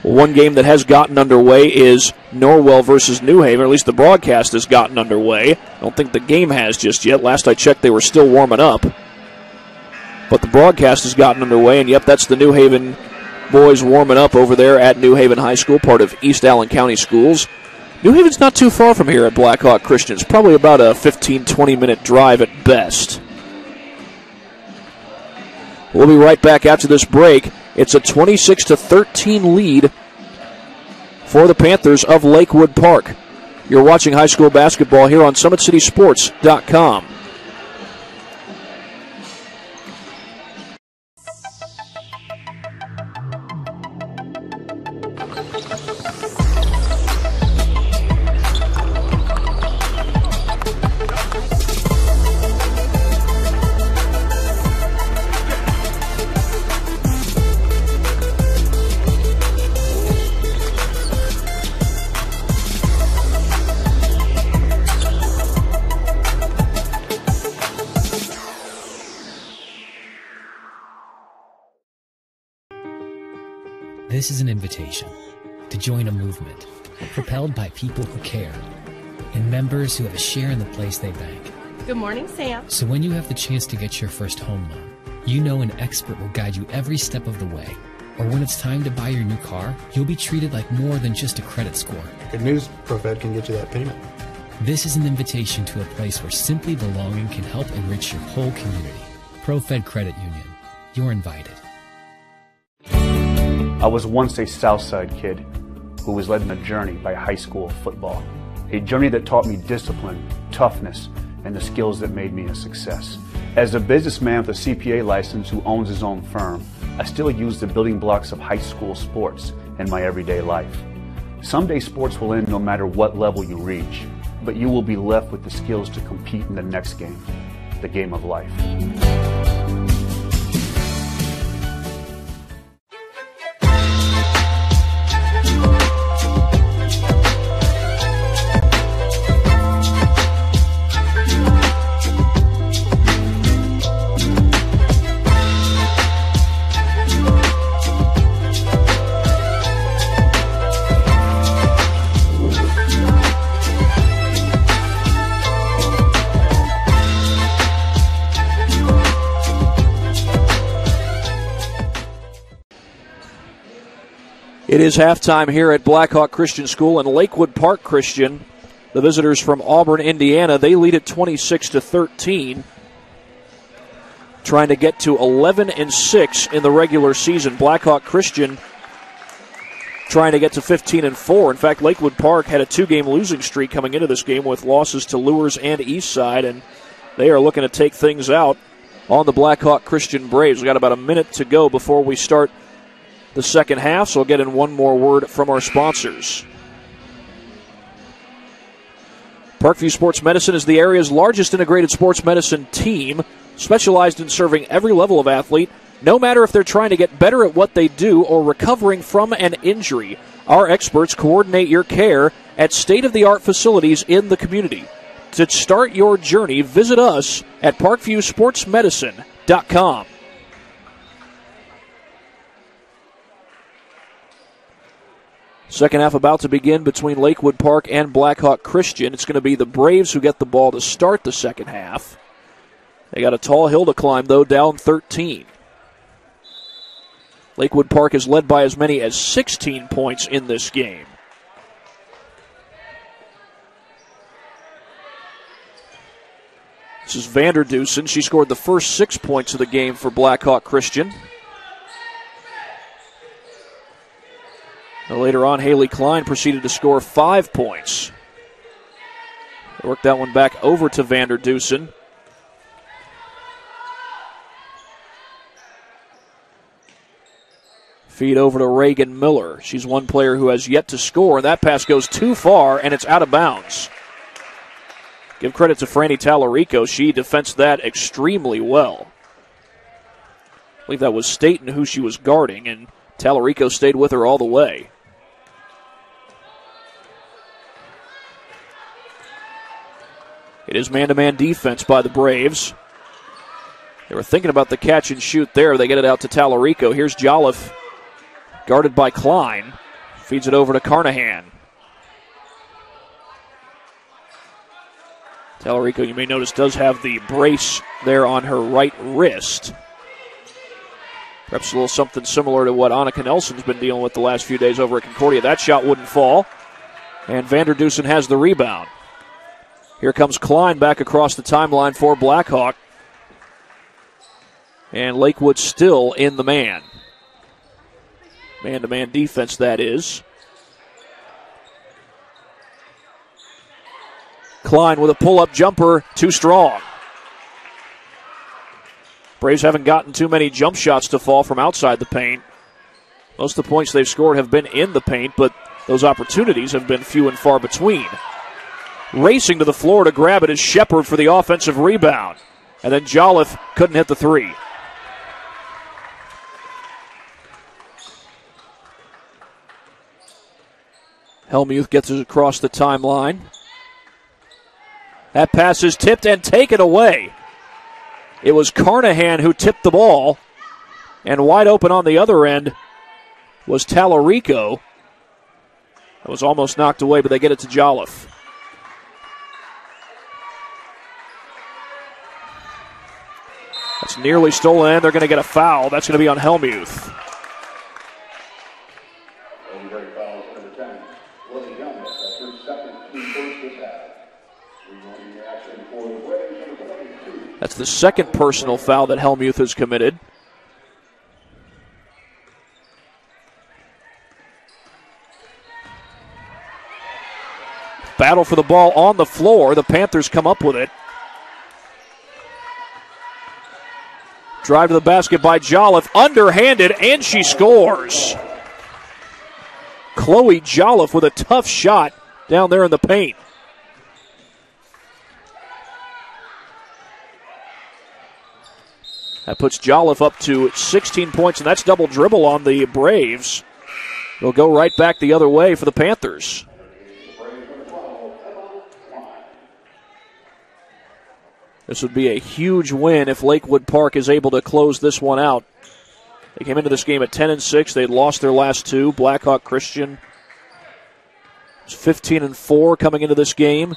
Speaker 12: One game that has gotten underway is Norwell versus New Haven, or at least the broadcast has gotten underway. I don't think the game has just yet. Last I checked, they were still warming up. But the broadcast has gotten underway, and yep, that's the New Haven boys warming up over there at New Haven High School, part of East Allen County Schools. New Haven's not too far from here at Blackhawk Christian. It's probably about a 15-20 minute drive at best. We'll be right back after this break. It's a 26-13 lead for the Panthers of Lakewood Park. You're watching high school basketball here on SummitCitySports.com.
Speaker 9: This is an invitation to join a movement propelled by people who care and members who have a share in the place they bank.
Speaker 10: Good morning, Sam.
Speaker 9: So when you have the chance to get your first home loan, you know an expert will guide you every step of the way. Or when it's time to buy your new car, you'll be treated like more than just a credit score.
Speaker 11: Good news, ProFed can get you that payment.
Speaker 9: This is an invitation to a place where simply belonging can help enrich your whole community. ProFed Credit Union. You're invited.
Speaker 6: I was once a Southside kid who was led on a journey by high school football. A journey that taught me discipline, toughness, and the skills that made me a success. As a businessman with a CPA license who owns his own firm, I still use the building blocks of high school sports in my everyday life. Someday sports will end no matter what level you reach, but you will be left with the skills to compete in the next game, the game of life.
Speaker 12: It is halftime here at Blackhawk Christian School and Lakewood Park Christian. The visitors from Auburn, Indiana, they lead at 26-13, trying to get to 11-6 in the regular season. Blackhawk Christian trying to get to 15-4. In fact, Lakewood Park had a 2-game losing streak coming into this game with losses to Lures and Eastside, and they are looking to take things out on the Blackhawk Christian Braves. We've got about a minute to go before we start the second half, so I'll get in one more word from our sponsors. Parkview Sports Medicine is the area's largest integrated sports medicine team, specialized in serving every level of athlete, no matter if they're trying to get better at what they do or recovering from an injury. Our experts coordinate your care at state-of-the-art facilities in the community. To start your journey, visit us at parkviewsportsmedicine.com. Second half about to begin between Lakewood Park and Blackhawk Christian. It's going to be the Braves who get the ball to start the second half. They got a tall hill to climb, though, down 13. Lakewood Park is led by as many as 16 points in this game. This is Vanderdusen. She scored the first 6 points of the game for Blackhawk Christian. Now, later on, Haley Klein proceeded to score 5 points. They worked that one back over to Vanderdusen. Feed over to Reagan Miller. She's one player who has yet to score, and that pass goes too far, and it's out of bounds. Give credit to Franny Tallarico. She defensed that extremely well. I believe that was Staten who she was guarding, and Tallarico stayed with her all the way. It is man-to-man defense by the Braves. They were thinking about the catch and shoot there. They get it out to Tallarico. Here's Jolliffe, guarded by Klein. Feeds it over to Carnahan. Tallarico, you may notice, does have the brace there on her right wrist. Perhaps a little something similar to what Annika Nelson's been dealing with the last few days over at Concordia. That shot wouldn't fall. And Vanderdusen has the rebound. Here comes Klein back across the timeline for Blackhawk. And Lakewood still in the man. Man-to-man defense, that is. Klein with a pull-up jumper, too strong. Braves haven't gotten too many jump shots to fall from outside the paint. Most of the points they've scored have been in the paint, but those opportunities have been few and far between. Racing to the floor to grab it is Shepard for the offensive rebound. And then Jolliffe couldn't hit the three. Hellmuth gets it across the timeline. That pass is tipped and taken away. It was Carnahan who tipped the ball. And wide open on the other end was Tallarico. That was almost knocked away, but they get it to Jolliffe. That's nearly stolen, and they're going to get a foul. That's going to be on Hellmuth. That's the second personal foul that Hellmuth has committed. Battle for the ball on the floor. The Panthers come up with it. Drive to the basket by Jolliffe, underhanded, and she scores. Chloe Jolliffe with a tough shot down there in the paint. That puts Jolliffe up to 16 points, and that's double dribble on the Braves. They'll go right back the other way for the Panthers. This would be a huge win if Lakewood Park is able to close this one out. They came into this game at 10-6. They'd lost their last two. Blackhawk Christian was 15-4 coming into this game.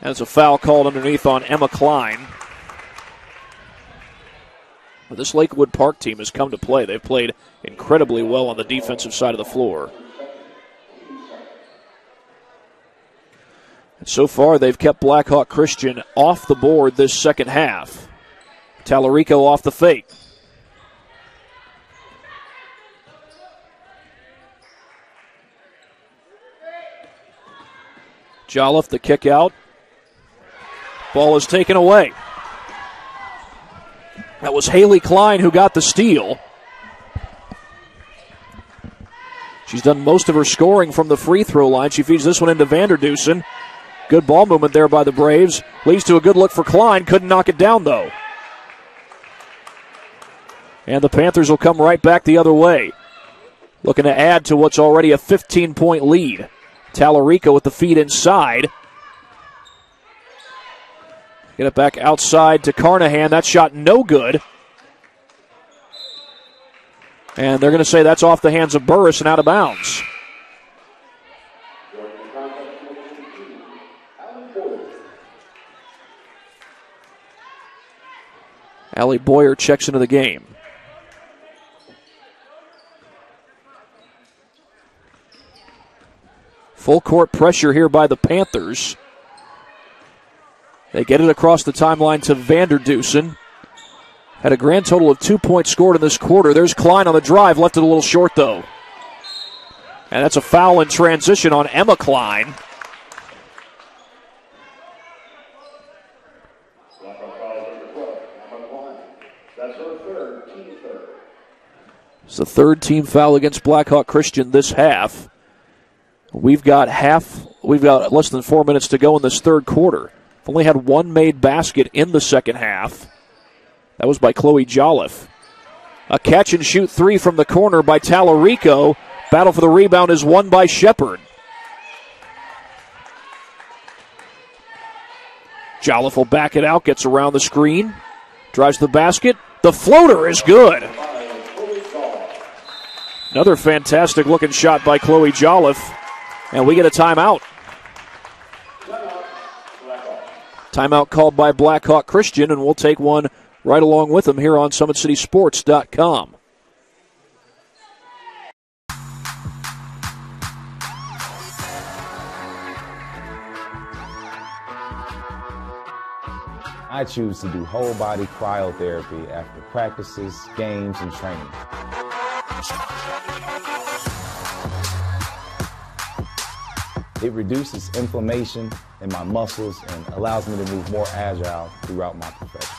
Speaker 12: And it's a foul called underneath on Emma Klein. But this Lakewood Park team has come to play. They've played incredibly well on the defensive side of the floor. And so far, they've kept Blackhawk Christian off the board this second half. Tallarico off the fake. Jolliffe, the kick out. Ball is taken away. That was Haley Klein who got the steal. She's done most of her scoring from the free throw line. She feeds this one into Vanderdusen. Good ball movement there by the Braves. Leads to a good look for Klein. Couldn't knock it down, though. And the Panthers will come right back the other way. Looking to add to what's already a 15-point lead. Tallarico with the feed inside. Get it back outside to Carnahan. That shot no good. And they're going to say that's off the hands of Burris and out of bounds. Allie Boyer checks into the game. Full court pressure here by the Panthers. They get it across the timeline to Vanderdusen. Had a grand total of 2 points scored in this quarter. There's Klein on the drive, left it a little short though. And that's a foul in transition on Emma Klein. It's the third team foul against Blackhawk Christian this half. We've got less than 4 minutes to go in this third quarter. Only had one made basket in the second half. That was by Chloe Jolliffe. A catch and shoot three from the corner by Tallarico. Battle for the rebound is won by Shepard. Jolliffe will back it out, gets around the screen, drives the basket. The floater is good. Another fantastic looking shot by Chloe Jolliffe. And we get a timeout. Timeout called by Blackhawk Christian, and we'll take one right along with them here on SummitCitySports.com.
Speaker 17: I choose to do whole body cryotherapy after practices, games, and training. It reduces inflammation in my muscles and allows me to move more agile throughout my profession.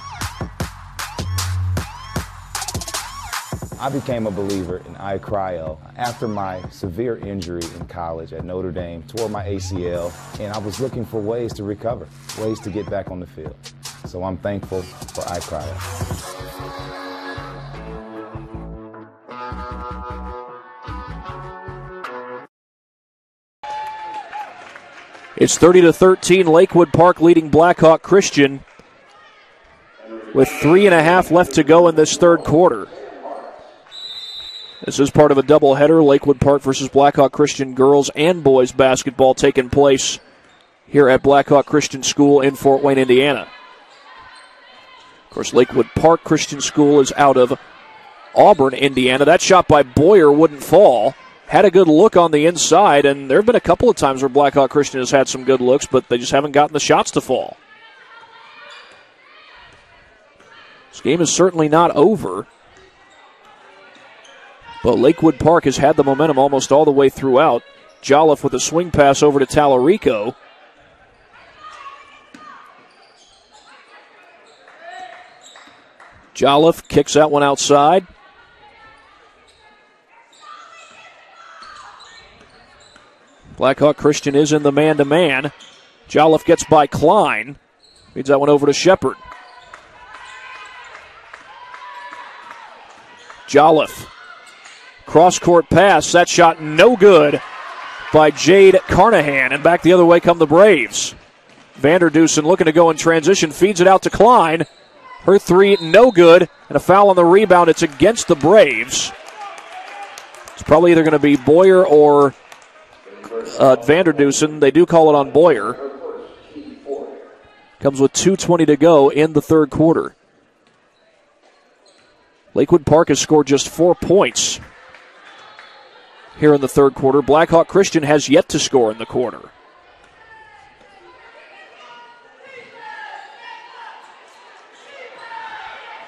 Speaker 17: I became a believer in iCryo after my severe injury in college at Notre Dame, tore my ACL, and I was looking for ways to recover, ways to get back on the field. So I'm thankful for iCryo.
Speaker 12: It's 30-13, Lakewood Park leading Blackhawk Christian with 3.5 left to go in this third quarter. This is part of a doubleheader, Lakewood Park versus Blackhawk Christian girls and boys basketball taking place here at Blackhawk Christian School in Fort Wayne, Indiana. Of course, Lakewood Park Christian School is out of Auburn, Indiana. That shot by Boyer wouldn't fall. Had a good look on the inside, and there have been a couple of times where Blackhawk Christian has had some good looks, but they just haven't gotten the shots to fall. This game is certainly not over, but Lakewood Park has had the momentum almost all the way throughout. Jolliffe with a swing pass over to Tallarico. Jolliffe kicks that one outside. Blackhawk Christian is in the man-to-man. Jolliffe gets by Klein. Feeds that one over to Shepard. Jolliffe. Cross-court pass. That shot no good by Jade Carnahan. And back the other way come the Braves. Vanderdusen looking to go in transition. Feeds it out to Klein. Her three no good. And a foul on the rebound. It's against the Braves. It's probably either going to be Boyer or Vanderdusen. They do call it on Boyer. Comes with 2:20 to go in the third quarter. Lakewood Park has scored just 4 points here in the third quarter. Blackhawk Christian has yet to score in the quarter.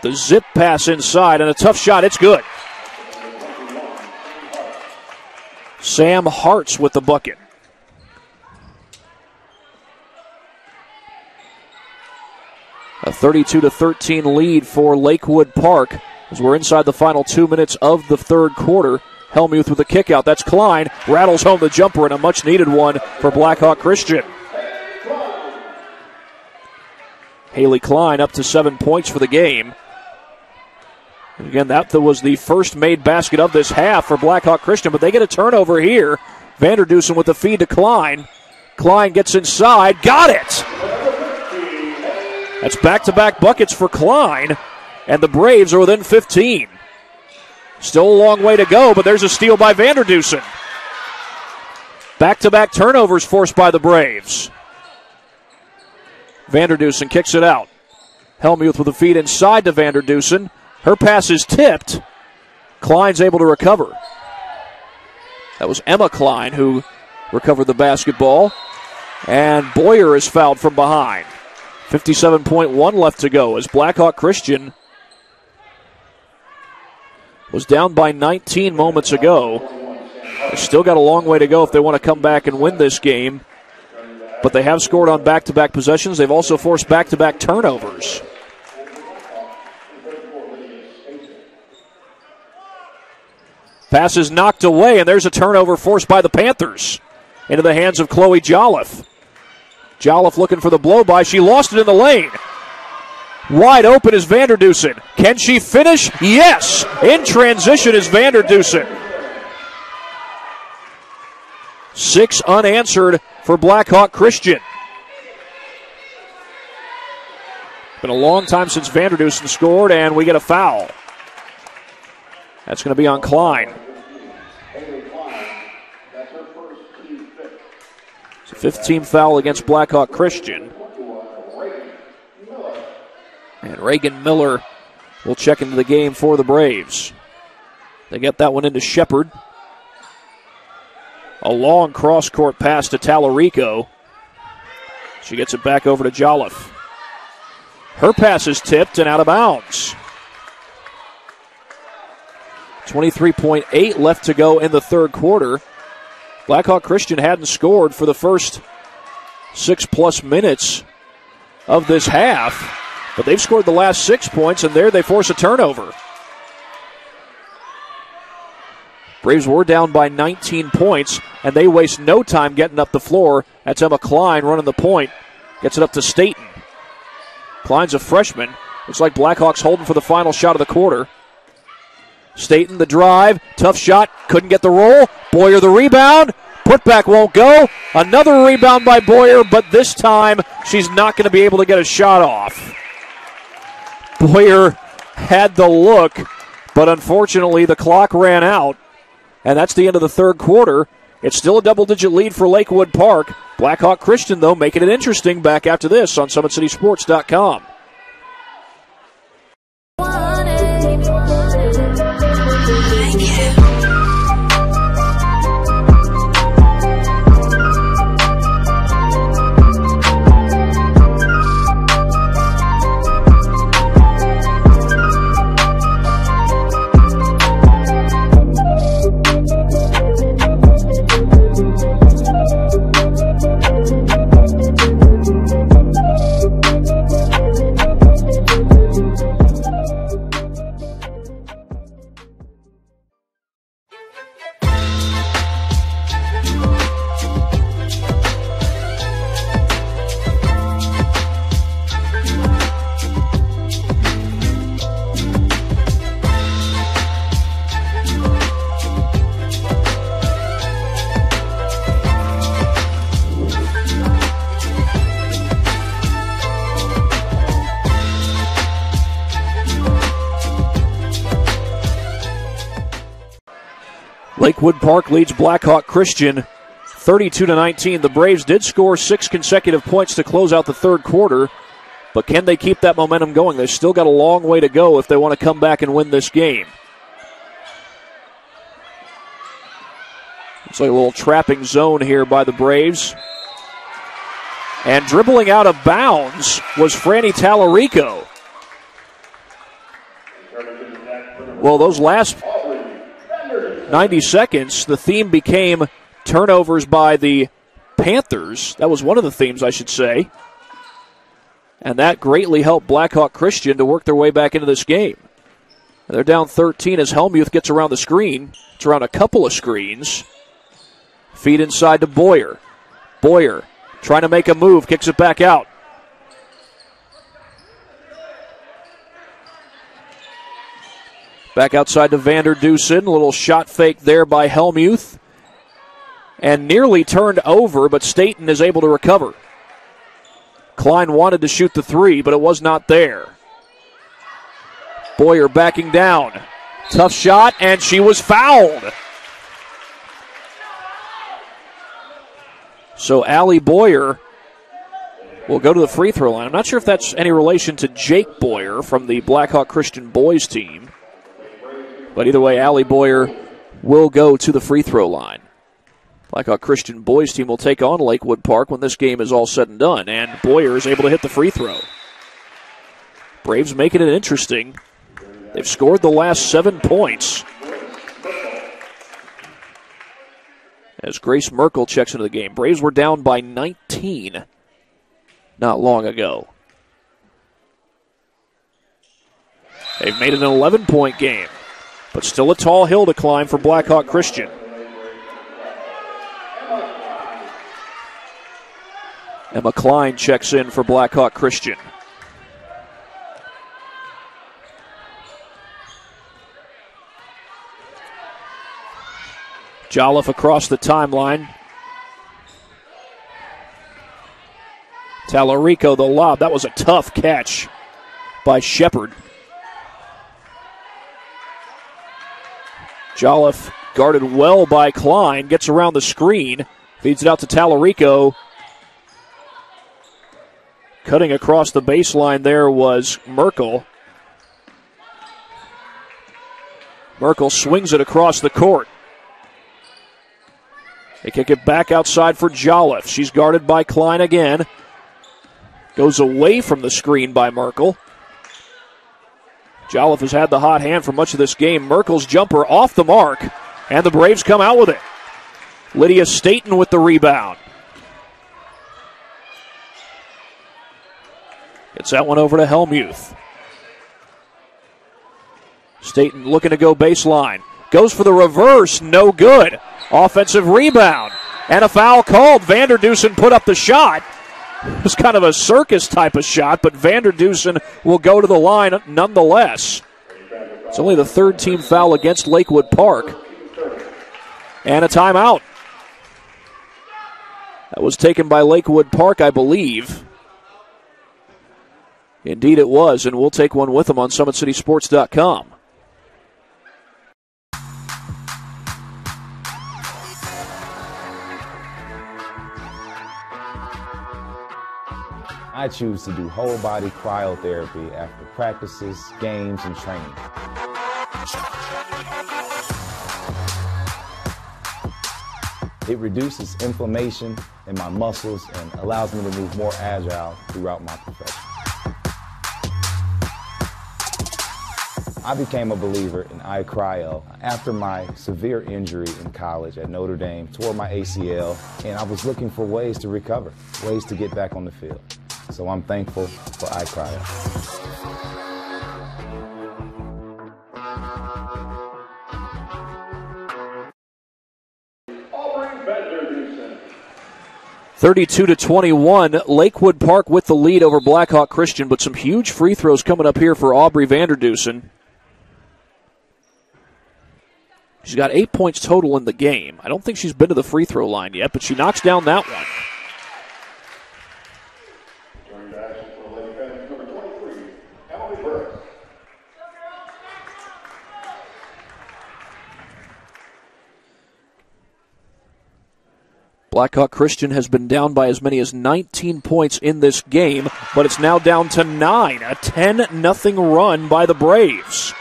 Speaker 12: The zip pass inside and a tough shot. It's good. Sam Hartz with the bucket. A 32-13 lead for Lakewood Park as we're inside the final 2 minutes of the third quarter. Helmuth with a kick out. That's Klein. Rattles home the jumper and a much-needed one for Blackhawk Christian. Haley Klein up to 7 points for the game. And again, that was the first made basket of this half for Blackhawk Christian, but they get a turnover here. Vanderdusen with the feed to Klein. Klein gets inside. Got it! That's back-to-back buckets for Klein, and the Braves are within 15. Still a long way to go, but there's a steal by Vanderdusen. Back-to-back turnovers forced by the Braves. Vanderdusen kicks it out. Helmuth with a feed inside to Vanderdusen. Her pass is tipped. Klein's able to recover. That was Emma Klein who recovered the basketball. And Boyer is fouled from behind. 57.1 left to go as Blackhawk Christian was down by 19 moments ago. They still got a long way to go if they want to come back and win this game. But they have scored on back-to-back possessions. They've also forced back-to-back turnovers. Pass is knocked away, and there's a turnover forced by the Panthers into the hands of Chloe Jolliffe. Jolliffe looking for the blow-by. She lost it in the lane. Wide open is Vanderdusen. Can she finish? Yes! In transition is Vanderdusen. 6 unanswered for Blackhawk Christian. Been a long time since Vanderdusen scored, and we get a foul. That's going to be on Klein. It's a 15th foul against Blackhawk Christian. And Reagan Miller will check into the game for the Braves. They get that one into Shepard. A long cross-court pass to Tallarico. She gets it back over to Jolliffe. Her pass is tipped and out of bounds. 23.8 left to go in the third quarter. Blackhawk Christian hadn't scored for the first 6+ minutes of this half, but they've scored the last 6 points, and there they force a turnover. Braves were down by 19 points, and they waste no time getting up the floor. That's Emma Klein running the point. Gets it up to Staten. Klein's a freshman. Looks like Blackhawks holding for the final shot of the quarter. Staten the drive. Tough shot. Couldn't get the roll. Boyer the rebound. Putback won't go. Another rebound by Boyer, but this time she's not going to be able to get a shot off. Boyer had the look, but unfortunately the clock ran out. And that's the end of the third quarter. It's still a double-digit lead for Lakewood Park. Blackhawk Christian, though, making it interesting back after this on SummitCitySports.com. Lakewood Park leads Blackhawk Christian 32-19. The Braves did score 6 consecutive points to close out the third quarter, but can they keep that momentum going? They've still got a long way to go if they want to come back and win this game. It's like a little trapping zone here by the Braves. And dribbling out of bounds was Franny Tallarico. Well, those last 90 seconds, the theme became turnovers by the Panthers. That was one of the themes, I should say. And that greatly helped Blackhawk Christian to work their way back into this game. They're down 13 as Helmuth gets around the screen. It's around a couple of screens. Feed inside to Boyer. Boyer trying to make a move, kicks it back out. Back outside to Vander Dusen. A little shot fake there by Helmuth. And nearly turned over, but Staten is able to recover. Klein wanted to shoot the three, but it was not there. Boyer backing down. Tough shot, and she was fouled. So Allie Boyer will go to the free throw line. I'm not sure if that's any relation to Jake Boyer from the Blackhawk Christian boys team. But either way, Allie Boyer will go to the free throw line. Blackhawk Christian boys team will take on Lakewood Park when this game is all said and done. And Boyer is able to hit the free throw. Braves making it interesting. They've scored the last 7 points. As Grace Merkel checks into the game. Braves were down by 19 not long ago. They've made it an 11-point game, but still a tall hill to climb for Blackhawk Christian. Emma Klein checks in for Blackhawk Christian. Jolliffe across the timeline. Tallarico the lob. That was a tough catch by Shepard. Jolliffe guarded well by Klein. Gets around the screen. Feeds it out to Tallarico. Cutting across the baseline there was Merkel. Merkel swings it across the court. They kick it back outside for Jolliffe. She's guarded by Klein again. Goes away from the screen by Merkel. Jolliffe has had the hot hand for much of this game. Merkel's jumper off the mark, and the Braves come out with it. Lydia Staten with the rebound. Gets that one over to Helmuth. Staten looking to go baseline. Goes for the reverse, no good. Offensive rebound. And a foul called. Vander Dusen put up the shot. It was kind of a circus type of shot, but Vander Dusen will go to the line nonetheless. It's only the third team foul against Lakewood Park. And a timeout. That was taken by Lakewood Park, I believe. Indeed it was, and we'll take one with them on SummitCitySports.com.
Speaker 17: I choose to do whole body cryotherapy after practices, games, and training. It reduces inflammation in my muscles and allows me to move more agile throughout my profession. I became a believer in iCryo after my severe injury in college at Notre Dame, tore my ACL, and I was looking for ways to recover, ways to get back on the field. So I'm thankful for iCryo.
Speaker 15: Aubrey
Speaker 12: 32-21, Lakewood Park with the lead over Blackhawk Christian, but some huge free throws coming up here for Aubrey Vander Dusen. She's got 8 points total in the game. I don't think she's been to the free throw line yet, but she knocks down that one. Blackhawk Christian has been down by as many as 19 points in this game, but it's now down to 9. A 10-0 run by the Braves.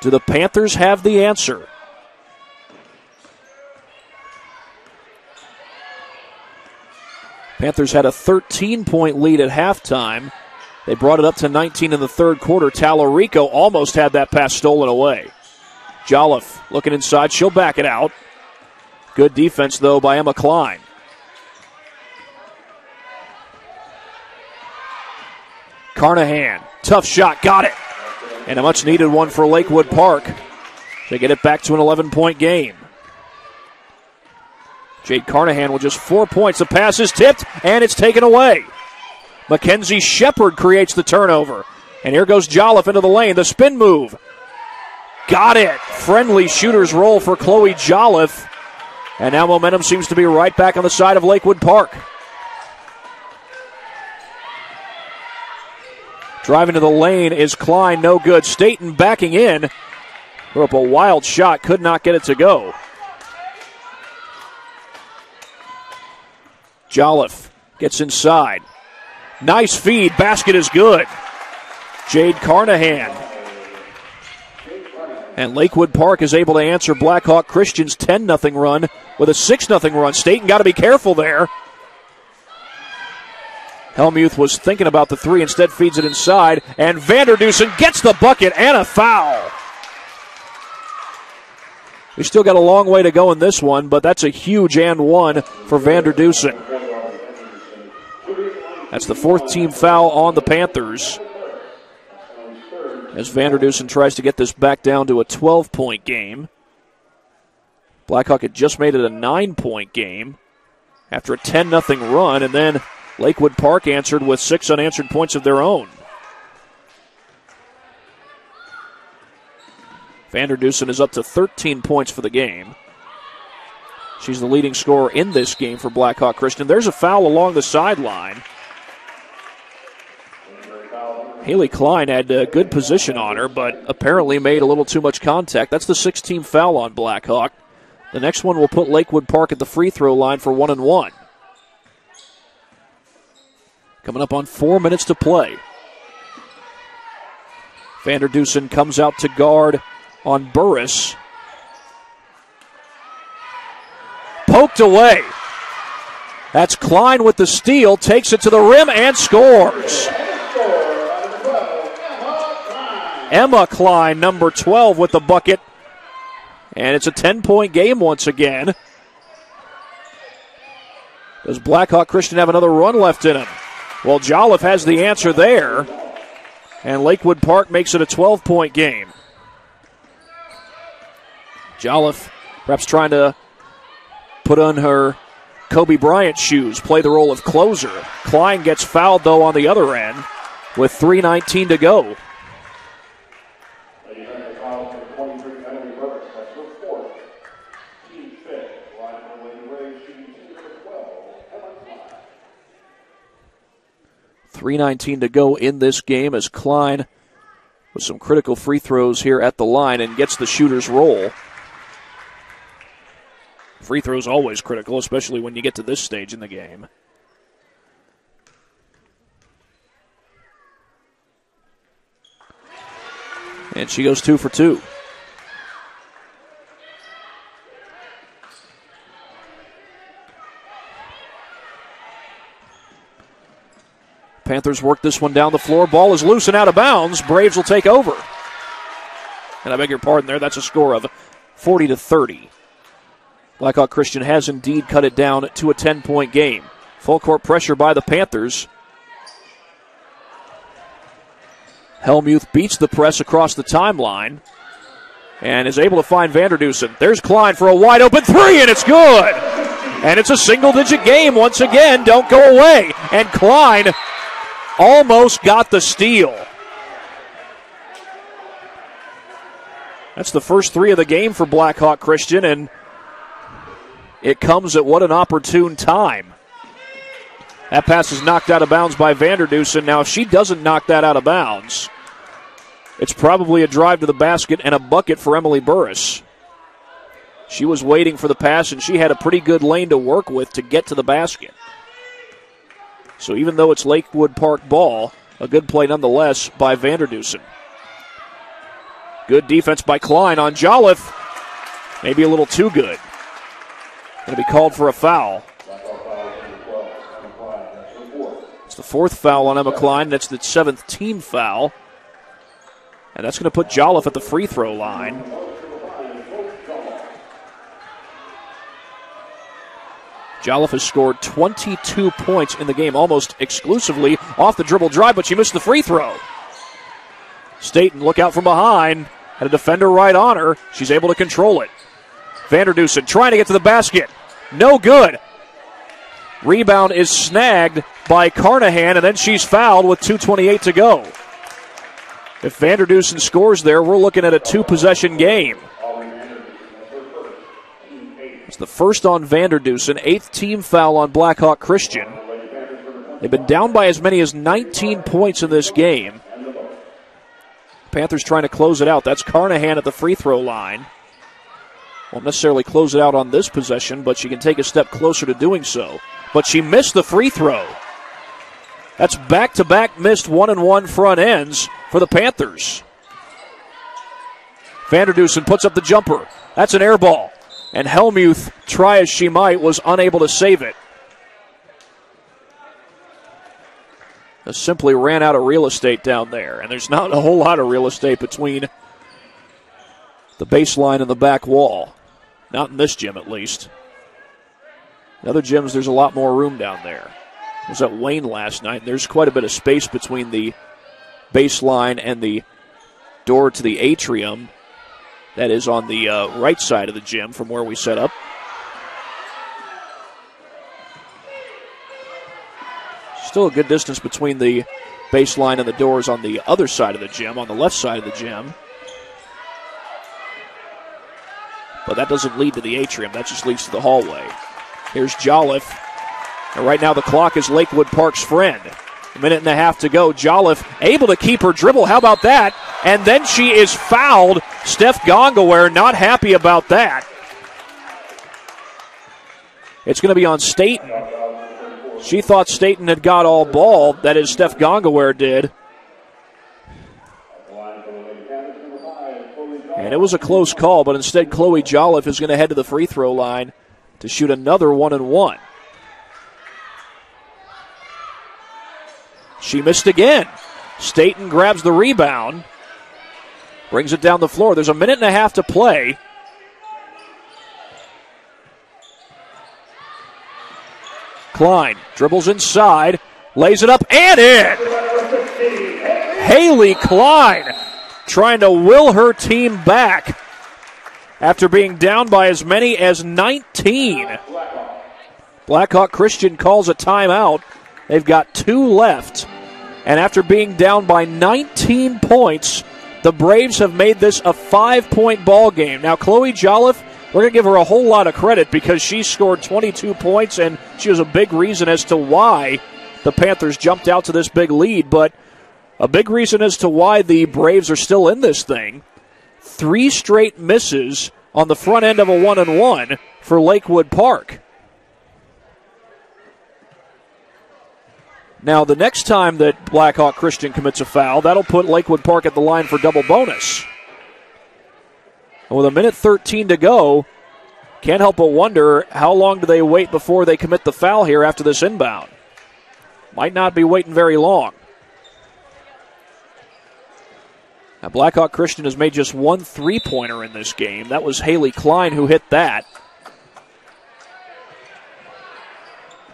Speaker 12: Do the Panthers have the answer? Panthers had a 13-point lead at halftime. They brought it up to 19 in the third quarter. Tallarico almost had that pass stolen away. Jolliffe looking inside. She'll back it out. Good defense, though, by Emma Klein. Carnahan, tough shot, got it. And a much-needed one for Lakewood Park. They get it back to an 11-point game. Jade Carnahan with just 4 points. The pass is tipped, and it's taken away. Mackenzie Shepard creates the turnover. And here goes Jolliffe into the lane. The spin move. Got it. Friendly shooter's roll for Chloe Jolliffe. And now momentum seems to be right back on the side of Lakewood Park. Driving to the lane is Klein, no good. Staten backing in. Threw up a wild shot, could not get it to go. Jolliffe gets inside. Nice feed, basket is good. Jade Carnahan. And Lakewood Park is able to answer Blackhawk Christian's 10-0 run with a 6-0 run. Staten got to be careful there. Helmuth was thinking about the three, instead feeds it inside, and Vanderdusen gets the bucket and a foul. We still got a long way to go in this one, but that's a huge and one for Vanderdusen. That's the fourth team foul on the Panthers, as Vanderdusen tries to get this back down to a 12-point game. Blackhawk had just made it a 9-point game after a 10-0 run, and then Lakewood Park answered with 6 unanswered points of their own. Vanderdusen is up to 13 points for the game. She's the leading scorer in this game for Blackhawk Christian. There's a foul along the sideline. Haley Klein had a good position on her, but apparently made a little too much contact. That's the 6th-team foul on Blackhawk. The next one will put Lakewood Park at the free throw line for 1-1. Coming up on 4 minutes to play. Vanderdusen comes out to guard on Burris. Poked away. That's Klein with the steal, takes it to the rim and scores. Emma Klein, number 12, with the bucket. And it's a 10-point game once again. Does Blackhawk Christian have another run left in him? Well, Jolliffe has the answer there. And Lakewood Park makes it a 12-point game. Jolliffe perhaps trying to put on her Kobe Bryant shoes, play the role of closer. Klein gets fouled, though, on the other end with 3:19 to go. .319 to go in this game as Klein with some critical free throws here at the line and gets the shooter's roll. Free throws always critical, especially when you get to this stage in the game. And she goes 2 for 2. Panthers work this one down the floor. Ball is loose and out of bounds. Braves will take over. And I beg your pardon there, that's a score of 40-30. Blackhawk Christian has indeed cut it down to a 10-point game. Full court pressure by the Panthers. Helmuth beats the press across the timeline and is able to find Vanderdusen. There's Klein for a wide open three, and it's good. And it's a single-digit game once again. Don't go away. And Klein almost got the steal. That's the first three of the game for Blackhawk Christian, and it comes at what an opportune time. That pass is knocked out of bounds by Vanderdusen. Now, if she doesn't knock that out of bounds, it's probably a drive to the basket and a bucket for Emily Burris. She was waiting for the pass, and she had a pretty good lane to work with to get to the basket. So even though it's Lakewood Park ball, a good play nonetheless by Vanderdusen. Good defense by Klein on Jolliffe. Maybe a little too good. Going to be called for a foul. It's the fourth foul on Emma Klein. That's the seventh team foul. And that's going to put Jolliffe at the free throw line. Jolliffe has scored 22 points in the game, almost exclusively off the dribble drive, but she missed the free throw. Staten, look out from behind. Had a defender right on her. She's able to control it. Vanderdusen trying to get to the basket. No good. Rebound is snagged by Carnahan, and then she's fouled with 2:28 to go. If Vanderdusen scores there, we're looking at a two-possession game. It's the first on Vanderdusen, eighth team foul on Blackhawk Christian. They've been down by as many as 19 points in this game. Panthers trying to close it out. That's Carnahan at the free throw line. Won't necessarily close it out on this possession, but she can take a step closer to doing so. But she missed the free throw. That's back-to-back missed 1-and-1 front ends for the Panthers. Vanderdusen puts up the jumper. That's an air ball. And Helmuth, try as she might, was unable to save it. They simply ran out of real estate down there. And there's not a whole lot of real estate between the baseline and the back wall. Not in this gym, at least. In other gyms, there's a lot more room down there. I was at Wayne last night, and there's quite a bit of space between the baseline and the door to the atrium. That is on the right side of the gym from where we set up. Still a good distance between the baseline and the doors on the other side of the gym, on the left side of the gym. But that doesn't lead to the atrium. That just leads to the hallway. Here's Jolliffe. And right now the clock is Lakewood Park's friend. A minute and a half to go. Jolliffe able to keep her dribble. How about that? And then she is fouled. Steph Gongaware not happy about that. It's going to be on Staten. She thought Staten had got all ball. That is, Steph Gongaware did. And it was a close call, but instead Chloe Jolliffe is going to head to the free throw line to shoot another 1-and-1. She missed again. Staten grabs the rebound, brings it down the floor. There's a minute and a half to play. Klein dribbles inside, lays it up and in. Haley Klein trying to will her team back after being down by as many as 19. Blackhawk Christian calls a timeout. They've got 2 left. And after being down by 19 points, the Braves have made this a 5-point ball game. Now, Chloe Jolliffe, we're going to give her a whole lot of credit because she scored 22 points, and she was a big reason as to why the Panthers jumped out to this big lead. But a big reason as to why the Braves are still in this thing, 3 straight misses on the front end of a 1-and-1 for Lakewood Park. Now, the next time that Blackhawk Christian commits a foul, that'll put Lakewood Park at the line for double bonus. And with a minute 13 to go, can't help but wonder how long do they wait before they commit the foul here after this inbound. Might not be waiting very long. Now, Blackhawk Christian has made just 1 3-pointer in this game. That was Haley Klein who hit that.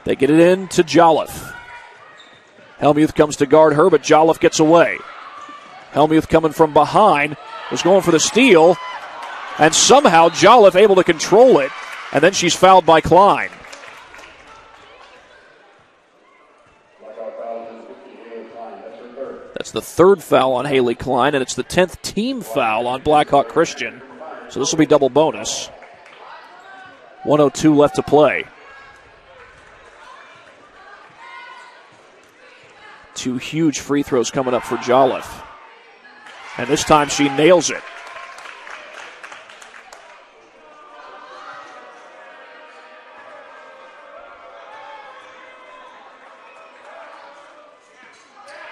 Speaker 12: They get it in to Jolliffe. Helmuth comes to guard her, but Jolliffe gets away. Helmuth coming from behind, was going for the steal, and somehow Jolliffe able to control it, and then she's fouled by Klein. That's the 3rd foul on Haley Klein, and it's the 10th team foul on Blackhawk Christian. So this will be double bonus. 1:02 left to play. 2 huge free throws coming up for Jolliffe. And this time she nails it.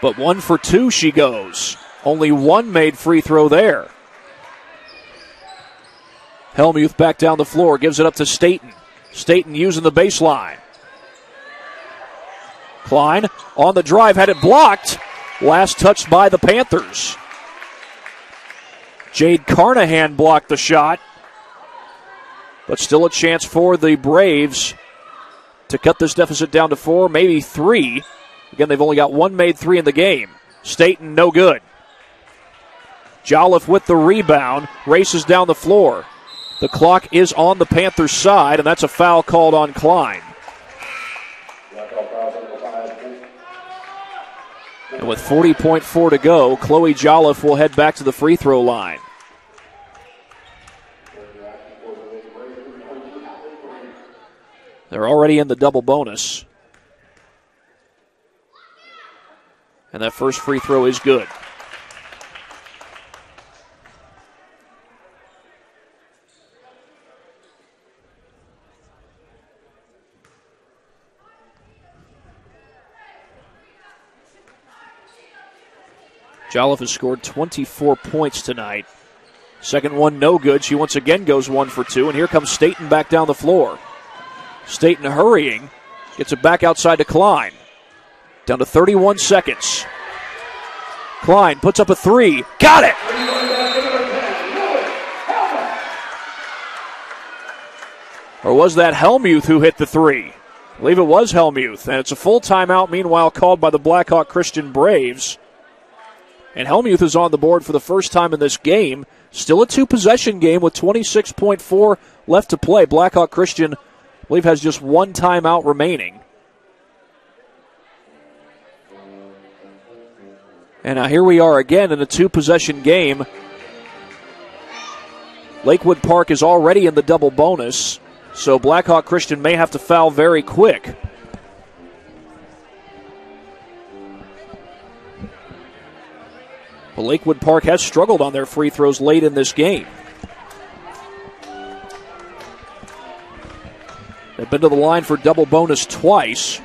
Speaker 12: But 1 for 2 she goes. Only one made free throw there. Hellmuth back down the floor, gives it up to Staten. Staten using the baseline. Klein on the drive, had it blocked. Last touched by the Panthers. Jade Carnahan blocked the shot. But still a chance for the Braves to cut this deficit down to 4, maybe 3. Again, they've only got one made 3 in the game. Staten, no good. Jolliffe with the rebound, races down the floor. The clock is on the Panthers' side, and that's a foul called on Klein. And with 40.4 to go, Chloe Jolliffe will head back to the free throw line. They're already in the double bonus. And that first free throw is good. Jolliffe has scored 24 points tonight. Second one, no good. She once again goes 1 for 2, and here comes Staten back down the floor. Staten hurrying, gets it back outside to Klein. Down to 31 seconds. Klein puts up a 3. Got it! Or was that Hellmuth who hit the 3? I believe it was Hellmuth, and it's a full timeout, meanwhile, called by the Blackhawk Christian Braves. And Hellmuth is on the board for the first time in this game. Still a 2-possession game with 26.4 left to play. Blackhawk Christian, I believe, has just one timeout remaining. And now here we are again in a 2-possession game. Lakewood Park is already in the double bonus, so Blackhawk Christian may have to foul very quick. But Lakewood Park has struggled on their free throws late in this game. They've been to the line for double bonus twice,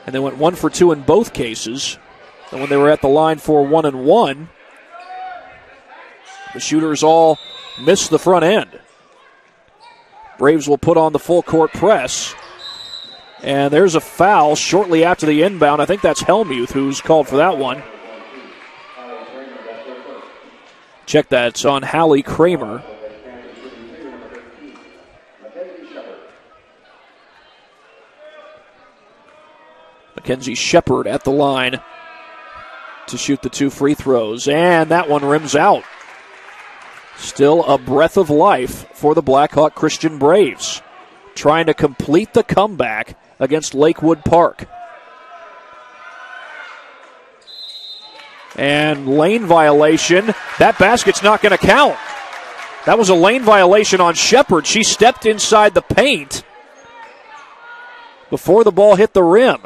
Speaker 12: and they went 1 for 2 in both cases. And when they were at the line for 1 and 1, the shooters all missed the front end. Braves will put on the full court press. And there's a foul shortly after the inbound. I think that's Hellmuth who's called for that one. Check that. It's on Hallie Kramer. Mackenzie Shepard at the line to shoot the 2 free throws. And that one rims out. Still a breath of life for the Blackhawk Christian Braves, trying to complete the comeback against Lakewood Park. And lane violation. That basket's not going to count. That was a lane violation on Shepard. She stepped inside the paint before the ball hit the rim.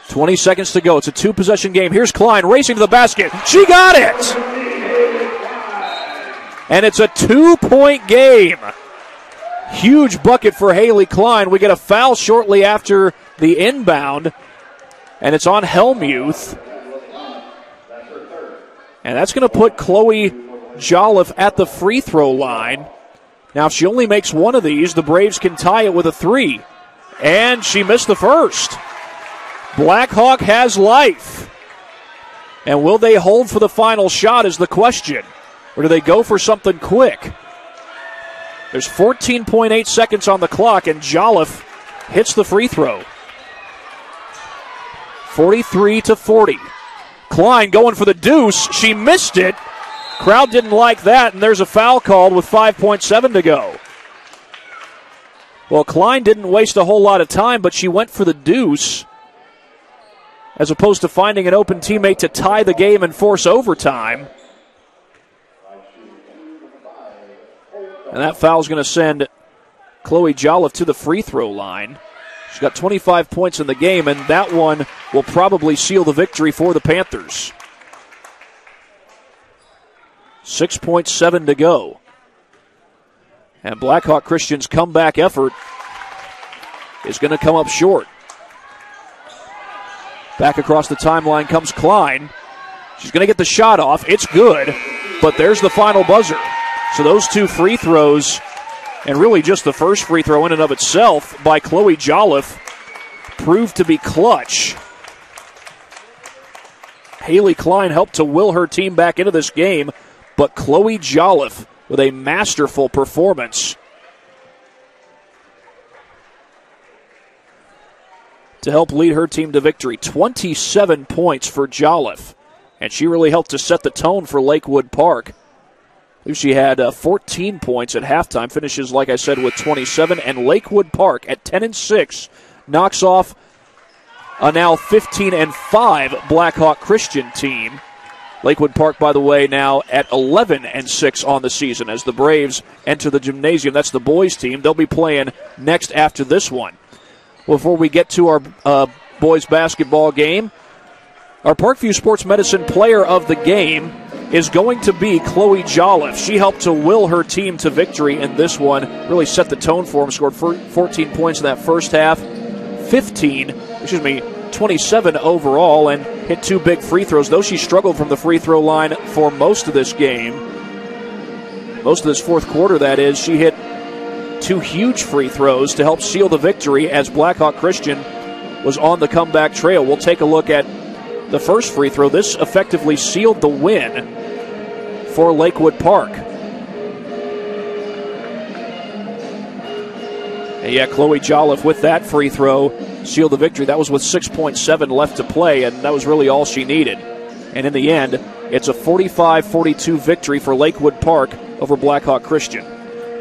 Speaker 12: 20 seconds to go. It's a 2-possession game. Here's Klein racing to the basket. She got it! And it's a 2-point game. Huge bucket for Haley Klein. We get a foul shortly after the inbound. And it's on Hellmuth. And that's going to put Chloe Jolliffe at the free throw line. Now, if she only makes one of these, the Braves can tie it with a 3. And she missed the first. Blackhawk has life. And will they hold for the final shot is the question. Or do they go for something quick? There's 14.8 seconds on the clock, and Jolliffe hits the free throw. 43-40. Klein going for the deuce. She missed it. Crowd didn't like that, and there's a foul called with 5.7 to go. Well, Klein didn't waste a whole lot of time, but she went for the deuce as opposed to finding an open teammate to tie the game and force overtime. And that foul is going to send Chloe Jolliffe to the free throw line. She's got 25 points in the game, and that one will probably seal the victory for the Panthers. 6.7 to go. And Blackhawk Christian's comeback effort is going to come up short. Back across the timeline comes Klein. She's going to get the shot off. It's good, but there's the final buzzer. So those 2 free throws, and really just the first free throw in and of itself by Chloe Jolliffe, proved to be clutch. Haley Klein helped to will her team back into this game, but Chloe Jolliffe with a masterful performance to help lead her team to victory. 27 points for Jolliffe, and she really helped to set the tone for Lakewood Park. I believe she had 14 points at halftime, finishes, like I said, with 27, and Lakewood Park at 10-6 knocks off a now 15-5 Blackhawk Christian team. Lakewood Park, by the way, now at 11-6 on the season as the Braves enter the gymnasium. That's the boys' team. They'll be playing next after this one. Before we get to our boys' basketball game, our Parkview Sports Medicine player of the game is going to be Chloe Jolliffe. She helped to will her team to victory in this one, really set the tone for them, scored 14 points in that first half, 27 overall, and hit 2 big free throws. Though she struggled from the free throw line for most of this game, most of this fourth quarter, that is, she hit 2 huge free throws to help seal the victory as Blackhawk Christian was on the comeback trail. We'll take a look at the first free throw. This effectively sealed the win for Lakewood Park. And yeah, Chloe Jolliffe with that free throw sealed the victory. That was with 6.7 left to play, and that was really all she needed. And in the end, it's a 45-42 victory for Lakewood Park over Blackhawk Christian.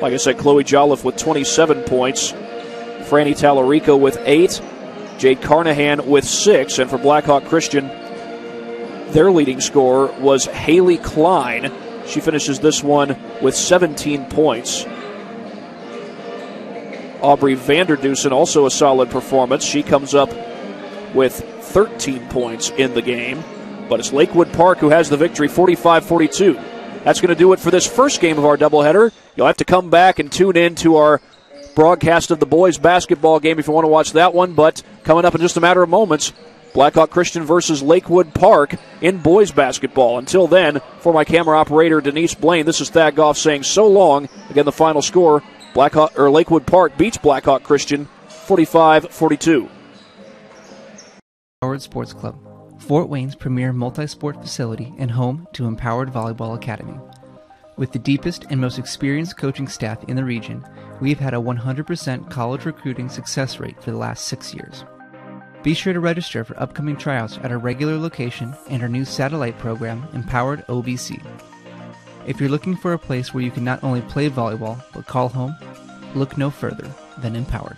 Speaker 12: Like I said, Chloe Jolliffe with 27 points, Franny Tallarico with 8, Jade Carnahan with 6, and for Blackhawk Christian, their leading scorer was Haley Klein. She finishes this one with 17 points. Aubrey Vanderdusen, also a solid performance. She comes up with 13 points in the game. But it's Lakewood Park who has the victory, 45-42. That's going to do it for this first game of our doubleheader. You'll have to come back and tune in to our broadcast of the boys' basketball game if you want to watch that one. But coming up in just a matter of moments, Blackhawk Christian versus Lakewood Park in boys' basketball. Until then, for my camera operator, Denise Blaine, this is Thad Goff saying so long. Again, the final score, Lakewood Park beats Blackhawk Christian 45-42.
Speaker 18: Empowered Sports Club, Fort Wayne's premier multi-sport facility and home to Empowered Volleyball Academy. With the deepest and most experienced coaching staff in the region, we've had a 100% college recruiting success rate for the last 6 years. Be sure to register for upcoming tryouts at our regular location and our new satellite program, Empowered OBC. If you're looking for a place where you can not only play volleyball, but call home, look no further than Empowered.